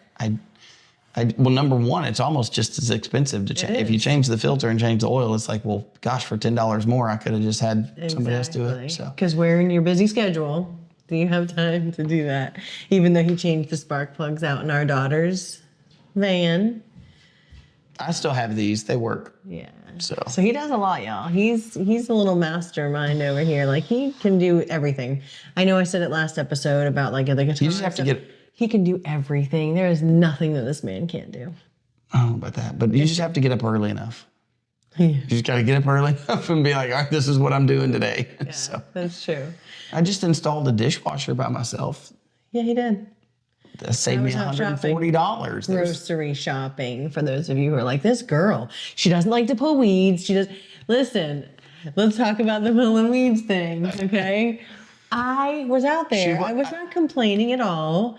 Well, number one, it's almost just as expensive to change. If you change the filter and change the oil, it's like, well, gosh, for $10 more, I could have just had somebody else do it. So, because where in your busy schedule do you have time to do that? Even though he changed the spark plugs out in our daughter's van. I still have these. They work. Yeah. So he does a lot, y'all. He's a little mastermind over here. Like, he can do everything. I know I said it last episode about like the guitar. You just have to get. He can do everything. There is nothing that this man can't do. I don't know about that, but you just have to get up early enough. Yeah. You just got to get up early enough and be like, all right, this is what I'm doing today. Yeah, so that's true. I just installed a dishwasher by myself. Yeah, he did. That saved me $140. Grocery shopping, for those of you who are like, this girl, she doesn't like to pull weeds. She does. Listen, let's talk about the pulling weeds thing, okay? I was out there. I was not complaining at all.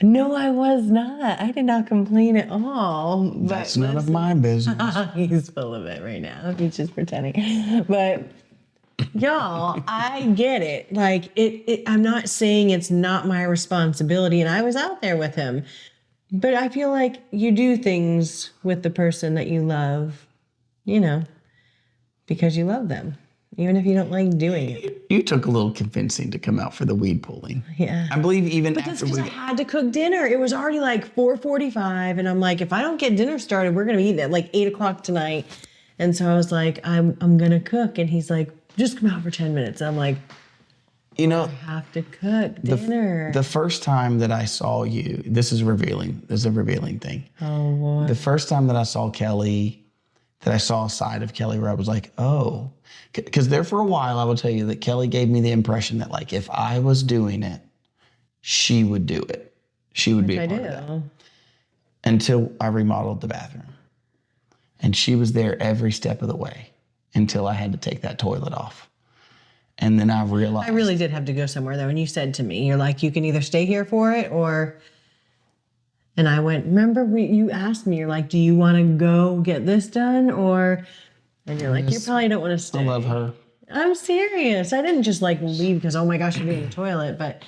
No, I was not. I did not complain at all. That's none of my business. He's full of it right now. He's just pretending. But y'all, I get it. Like, I'm not saying it's not my responsibility, and I was out there with him. But I feel like you do things with the person that you love, because you love them. Even if you don't like doing it. You took a little convincing to come out for the weed pulling. Yeah. I believe even but after that's because I had to cook dinner. It was already like 4:45, and I'm like, if I don't get dinner started, we're gonna be eating at like 8 o'clock tonight. And so I was like, I'm gonna cook, and he's like, just come out for 10 minutes. And I'm like, I have to cook dinner. The first time that I saw you, this is revealing. This is a revealing thing. Oh boy. The first time that I saw Kelly, that I saw a side of Kelly where I was like, oh. Because there for a while, I will tell you that Kelly gave me the impression that, like, if I was doing it, she would do it. She would be a part of that. Until I remodeled the bathroom. And she was there every step of the way until I had to take that toilet off. And then I realized. I really did have to go somewhere, though. And you said to me, you're like, you can either stay here for it or. And I went, remember, you asked me, you're like, do you want to go get this done or. And you're like, you probably don't want to stay. I love her. I'm serious. I didn't just like leave because, oh my gosh, you're doing the toilet. But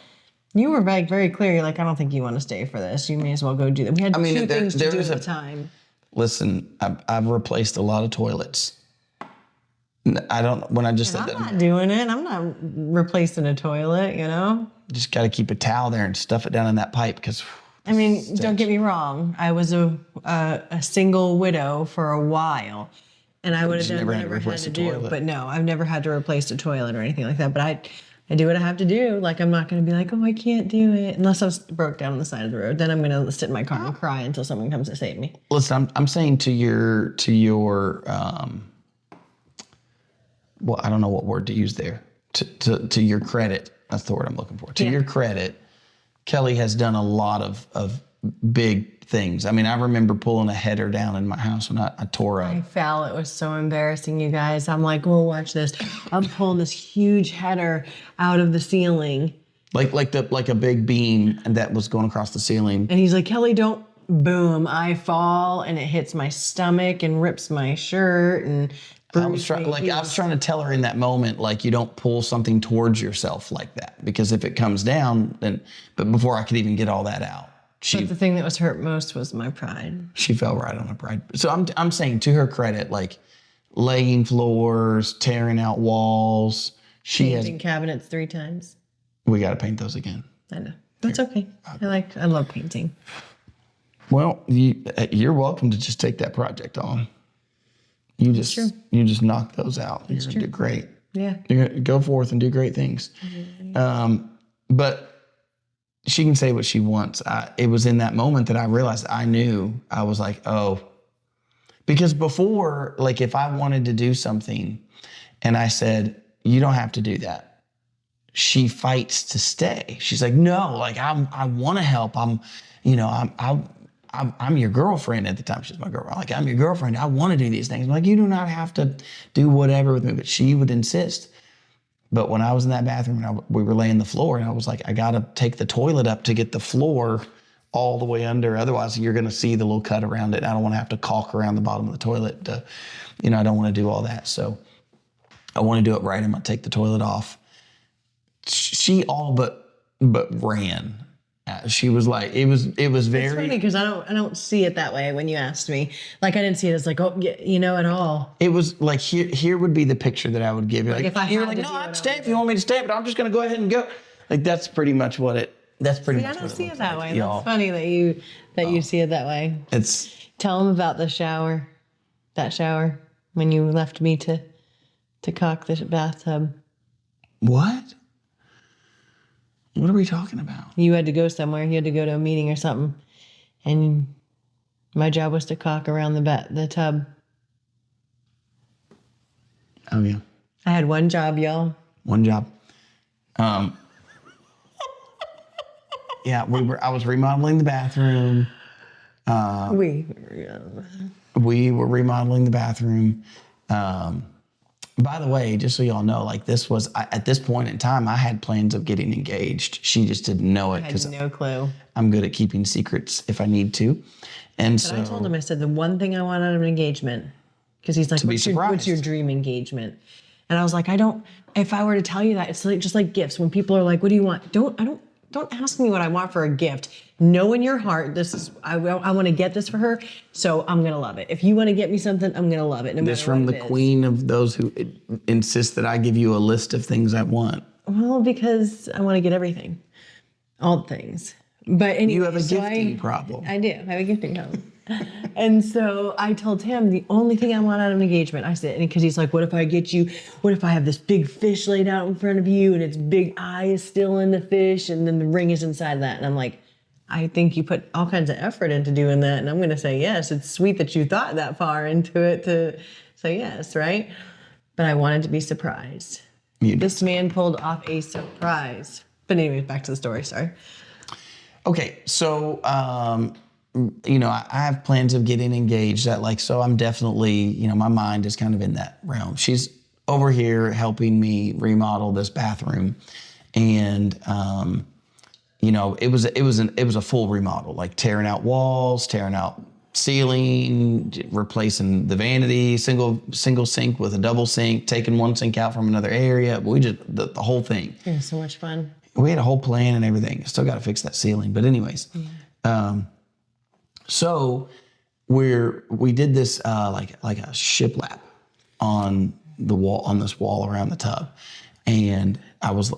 you were very, very clear. You're like, I don't think you want to stay for this. You may as well go do that. We had two things to do at the time. Listen, I've replaced a lot of toilets. I don't, when I just said that. I'm not doing it. I'm not replacing a toilet, Just got to keep a towel there and stuff it down in that pipe because. I mean, don't get me wrong. I was a single widow for a while. And I would have done whatever I had to do. But no, I've never had to replace a toilet or anything like that. But I do what I have to do. Like, I'm not going to be like, oh, I can't do it. Unless I was broke down on the side of the road. Then I'm going to sit in my car and cry until someone comes to save me. Listen, I'm saying to your well, I don't know what word to use there. To your credit, that's the word I'm looking for. To your credit, Kelly has done a lot of big things. I mean, I remember pulling a header down in my house when I tore up. I fell. It was so embarrassing, you guys. I'm like, well, watch this. I'm pulling this huge header out of the ceiling. Like a big beam that was going across the ceiling. And he's like, Kelly, don't. Boom. I fall and it hits my stomach and rips my shirt and I was trying to tell her in that moment, like, you don't pull something towards yourself like that, because if it comes down, then. But before I could even get all that out, but the thing that was hurt most was my pride. She fell right on her pride. So I'm saying, to her credit, like, laying floors, tearing out walls. Painting cabinets 3 times. We got to paint those again. I know. That's okay. I love painting. Well, you're welcome to just take that project on. You just knock those out. You're gonna do great. Yeah. You're gonna go forth and do great things. Mm-hmm. But she can say what she wants. It was in that moment that I realized I was like, oh, because before, like, if I wanted to do something and I said, you don't have to do that, she fights to stay. She's like, no, like, I want to help. I'm your girlfriend at the time. She's my girlfriend. Like, I'm your girlfriend. I want to do these things. I'm like, you do not have to do whatever with me. But she would insist. But when I was in that bathroom and we were laying the floor, and I was like, I got to take the toilet up to get the floor all the way under. Otherwise, you're going to see the little cut around it. I don't want to have to caulk around the bottom of the toilet. I don't want to do all that. So I want to do it right. I'm going to take the toilet off. She all but ran. She was like, it was very. It's funny because I don't see it that way when you asked me. Like I didn't see it as like, oh, yeah, at all. It was like here would be the picture that I would give you. Like if I you're had like, to no, do it, I'd stay if you want me to stay, but I'm just going to go ahead and go. Like that's pretty much what it. That's pretty much. I don't what see it looks that like, way. y'all. That's funny that you see it that way. It's. Tell them about the shower, that shower when you left me to caulk the bathtub. What? What are we talking about? You had to go somewhere. You had to go to a meeting or something, and my job was to caulk around the tub. Oh yeah. I had one job, y'all. One job. Yeah, I was remodeling the bathroom. We were remodeling the bathroom. By the way, just so y'all know, like this was at this point in time, I had plans of getting engaged. She just didn't know it because I had no clue. I'm good at keeping secrets if I need to. And But so I told him, I said, the one thing I want out of an engagement, because he's like, what's your dream engagement? And I was like, if I were to tell you that, it's like, just like gifts. When people are like, what do you want? Don't ask me what I want for a gift. Know in your heart, I want to get this for her, so I'm going to love it. If you want to get me something, I'm going to love it. No this from the queen of those who insist that I give you a list of things I want. Well, because I want to get everything. All the things. But anyway, you have a gifting problem. I do. I have a gifting problem. And so I told him the only thing I want out of an engagement, I said, because he's like, what if I have this big fish laid out in front of you and its big eye is still in the fish and then the ring is inside of that? And I'm like, I think you put all kinds of effort into doing that. And I'm going to say, yes, it's sweet that you thought that far into it to say yes, right? But I wanted to be surprised. This man pulled off a surprise. But anyway, back to the story, sorry. Okay, so I have plans of getting engaged. So I'm definitely, my mind is kind of in that realm. She's over here helping me remodel this bathroom, and it was a full remodel, like tearing out walls, tearing out ceiling, replacing the vanity, single sink with a double sink, taking one sink out from another area. We just the whole thing. It was so much fun. We had a whole plan and everything. Still got to fix that ceiling, but anyways. Yeah. So we did this like a shiplap on the wall, on this wall around the tub. And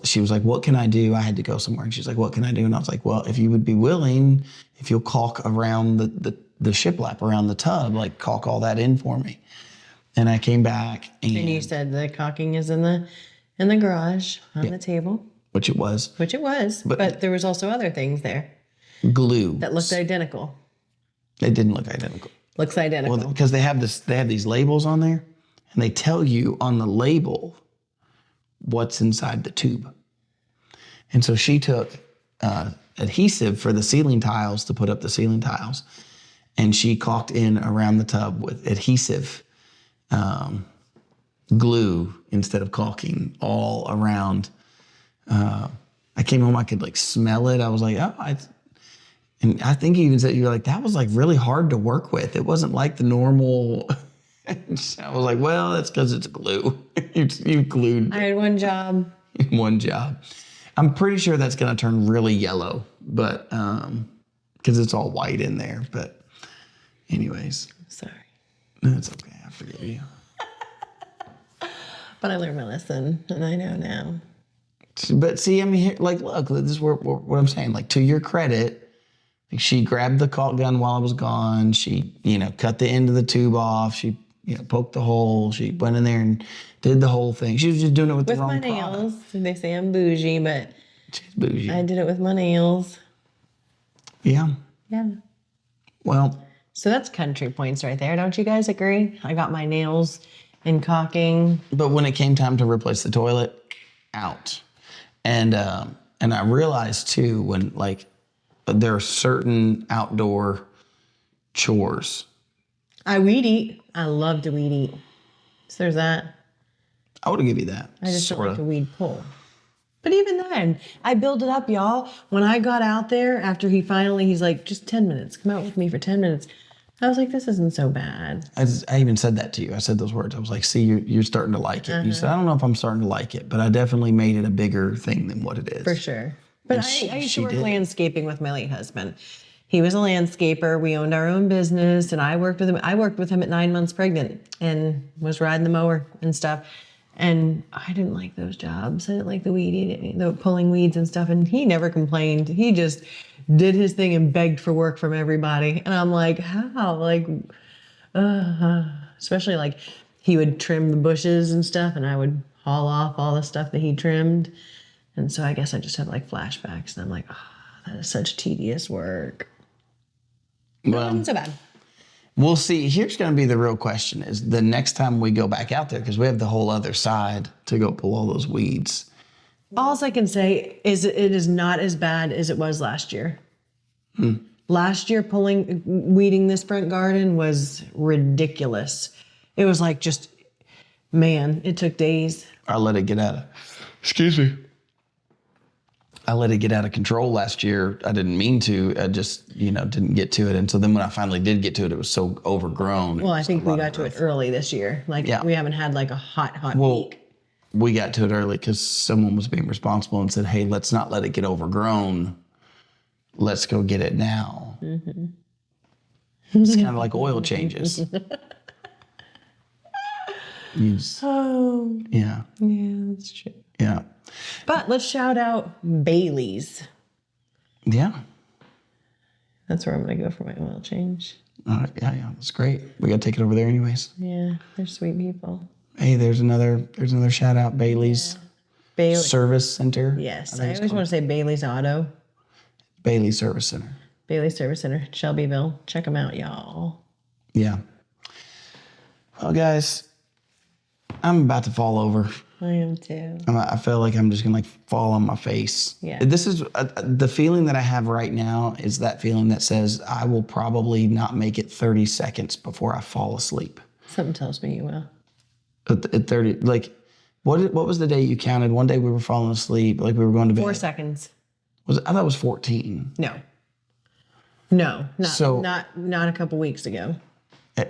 she was like, what can I do? I had to go somewhere. And she's like, what can I do? And I was like, well, if you would be willing, if you'll caulk around the shiplap around the tub, like caulk all that in for me. And I came back and you said the caulking is in the garage on the table. Which it was. But there was also other things there. Glue. That looked identical. They didn't look identical. Looks identical. Well, because they have these labels on there, and they tell you on the label what's inside the tube. And so she took adhesive for the ceiling tiles to put up the ceiling tiles, and she caulked in around the tub with adhesive glue instead of caulking all around. I came home, I could smell it. I was like, and I think you even said, you were like, that was really hard to work with. It wasn't like the normal. I was like, well, that's because it's glue. you glued. I had one job. One job. I'm pretty sure that's going to turn really yellow, but because it's all white in there. But anyways. Sorry. No, it's okay. I forgive you. But I learned my lesson, and I know now. But see, I mean, look, this is what I'm saying. To your credit, she grabbed the caulk gun while I was gone. She, cut the end of the tube off. She, poked the hole. She went in there and did the whole thing. She was just doing it with the wrong my nails. They say I'm bougie, but she's bougie. I did it with my nails. Yeah. Yeah. Well. So that's country points right there. Don't you guys agree? I got my nails and caulking. But when it came time to replace the toilet, out. And I realized too, when there are certain outdoor chores. I weed eat. I love to weed eat. So there's that. I would give you that. I just don't like to weed pull. But even then, I build it up, y'all. When I got out there after he's like, just 10 minutes. Come out with me for 10 minutes. I was like, this isn't so bad. I even said that to you. I said those words. I was like, see, you're starting to like it. You said, I don't know if I'm starting to like it, but I definitely made it a bigger thing than what it is. For sure. But I used to work landscaping with my late husband. He was a landscaper. We owned our own business, and I worked with him. I worked with him at 9 months pregnant and was riding the mower and stuff. And I didn't like those jobs. I didn't like the weed eating, the pulling weeds and stuff. And he never complained. He just did his thing and begged for work from everybody. And I'm like, how? Like, especially like he would trim the bushes and stuff, and I would haul off all the stuff that he trimmed. And so I guess I just have like flashbacks, and I'm like, that is such tedious work. Well, it wasn't so bad. We'll see. Here's going to be the real question: is the next time we go back out there, because we have the whole other side to go pull all those weeds. All I can say is it is not as bad as it was last year. Last year, weeding this front garden was ridiculous. It was like just, man, it took days. I let it get out of, excuse me. I let it get out of control last year. I didn't mean to. I just, didn't get to it. And so then when I finally did get to it, it was so overgrown. Well, I think we got to it early this year. We haven't had like a hot week. We got to it early because someone was being responsible and said, hey, let's not let it get overgrown. Let's go get it now. Mm-hmm. It's kind of like oil changes. Yeah. Yeah, that's true. Yeah. But let's shout out Bailey's. Yeah. That's where I'm going to go for my oil change. Yeah, that's great. We got to take it over there anyways. Yeah, they're sweet people. Hey, there's another shout out, Bailey's Service Center. Yes, I always want to say Bailey's Auto. Bailey's Service Center. Bailey's Service Center, Shelbyville. Check them out, y'all. Yeah. Well, guys, I'm about to fall over. I am too. I feel like I'm just gonna fall on my face. Yeah. This is the feeling that I have right now is that feeling that says I will probably not make it 30 seconds before I fall asleep. Something tells me you will. At 30, like, what was the day you counted? One day we were falling asleep, like we were going to bed. 4 seconds. I thought it was 14. No, not a couple weeks ago.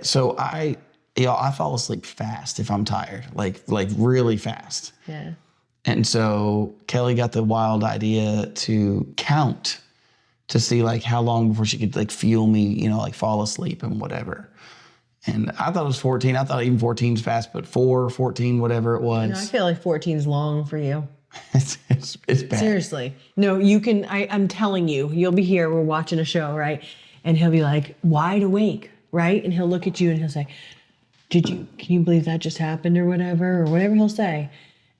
So I fall asleep fast if I'm tired, like really fast. Yeah. And so Kelly got the wild idea to count to see like how long before she could like feel me, like fall asleep and whatever. And I thought it was 14. I thought even 14's fast, but 14, whatever it was. I feel like 14's long for you. It's bad. Seriously. No, you can, I'm telling you, you'll be here, we're watching a show, right? And he'll be like wide awake, right? And he'll look at you and he'll say, can you believe that just happened or whatever he'll say.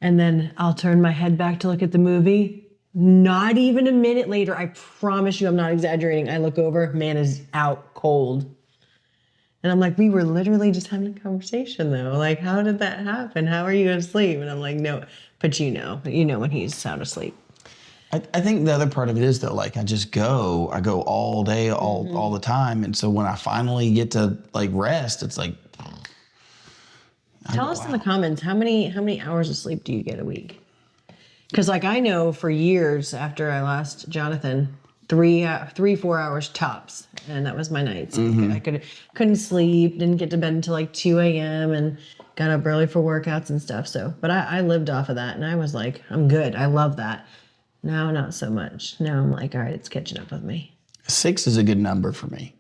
And then I'll turn my head back to look at the movie. Not even a minute later, I promise you, I'm not exaggerating. I look over, man is out cold. And I'm like, we were literally just having a conversation though. Like, how did that happen? How are you asleep? And I'm like, no, but you know when he's sound asleep. I think the other part of it is though, like I go all day, all the time. And so when I finally get to like rest, it's like, tell us in the comments, how many hours of sleep do you get a week? Because like I know for years after I lost Jonathan, 4 hours tops, and that was my nights. I couldn't sleep, didn't get to bed until like 2 a.m. and got up early for workouts and stuff. So, but I lived off of that, and I was like, I'm good. I love that. Now, not so much. Now I'm like, all right, it's catching up with me. 6 is a good number for me.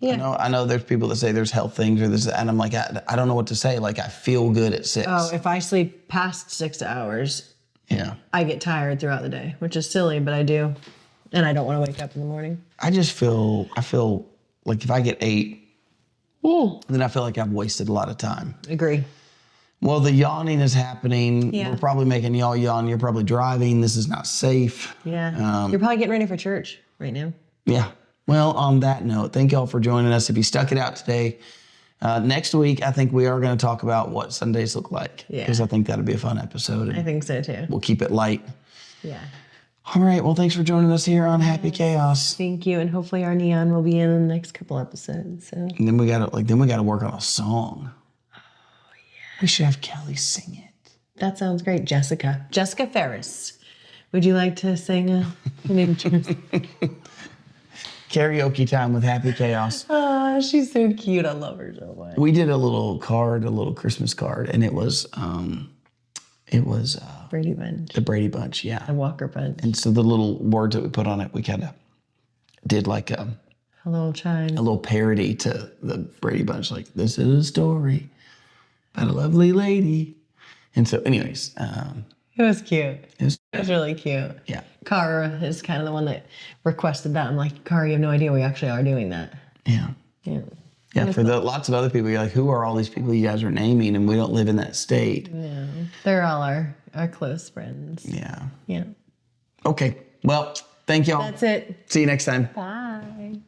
Yeah. I know there's people that say there's health things or this, and I'm like, I don't know what to say. Like I feel good at 6. Oh, if I sleep past 6 hours, yeah, I get tired throughout the day, which is silly, but I do. And I don't want to wake up in the morning. I feel like if I get 8, then I feel like I've wasted a lot of time. Agree. Well, the yawning is happening. Yeah. We're probably making y'all yawn. You're probably driving. This is not safe. Yeah. You're probably getting ready for church right now. Yeah. Well, on that note, thank y'all for joining us. If you stuck it out today, next week, I think we are going to talk about what Sundays look like. Yeah. Because I think that'll be a fun episode. I think so too. We'll keep it light. Yeah. All right. Well, thanks for joining us here on Happy Chaos. Thank you. And hopefully our neon will be in the next couple episodes. So. And then we gotta work on a song. Oh yeah. We should have Kelly sing it. That sounds great. Jessica Ferris. Would you like to sing an intro? Karaoke time with Happy Chaos. Oh, she's so cute. I love her so much. We did a little Christmas card, and it was Brady Bunch. the Brady Bunch, yeah. The Walker Bunch. And so the little words that we put on it, we kind of did like a Hello, child. little parody to the Brady Bunch, like, this is a story about a lovely lady. And so anyways, It was cute. it It was really cute. yeah. Cara is kind of the one that requested that. I'm like, Cara, you have no idea we actually are doing that. Yeah. Yeah. Yeah, for lots of other people, you're like, who are all these people you guys are naming? And we don't live in that state. Yeah. They're all our close friends. Yeah. Yeah. Okay. Well, thank y'all. That's it. See you next time. Bye.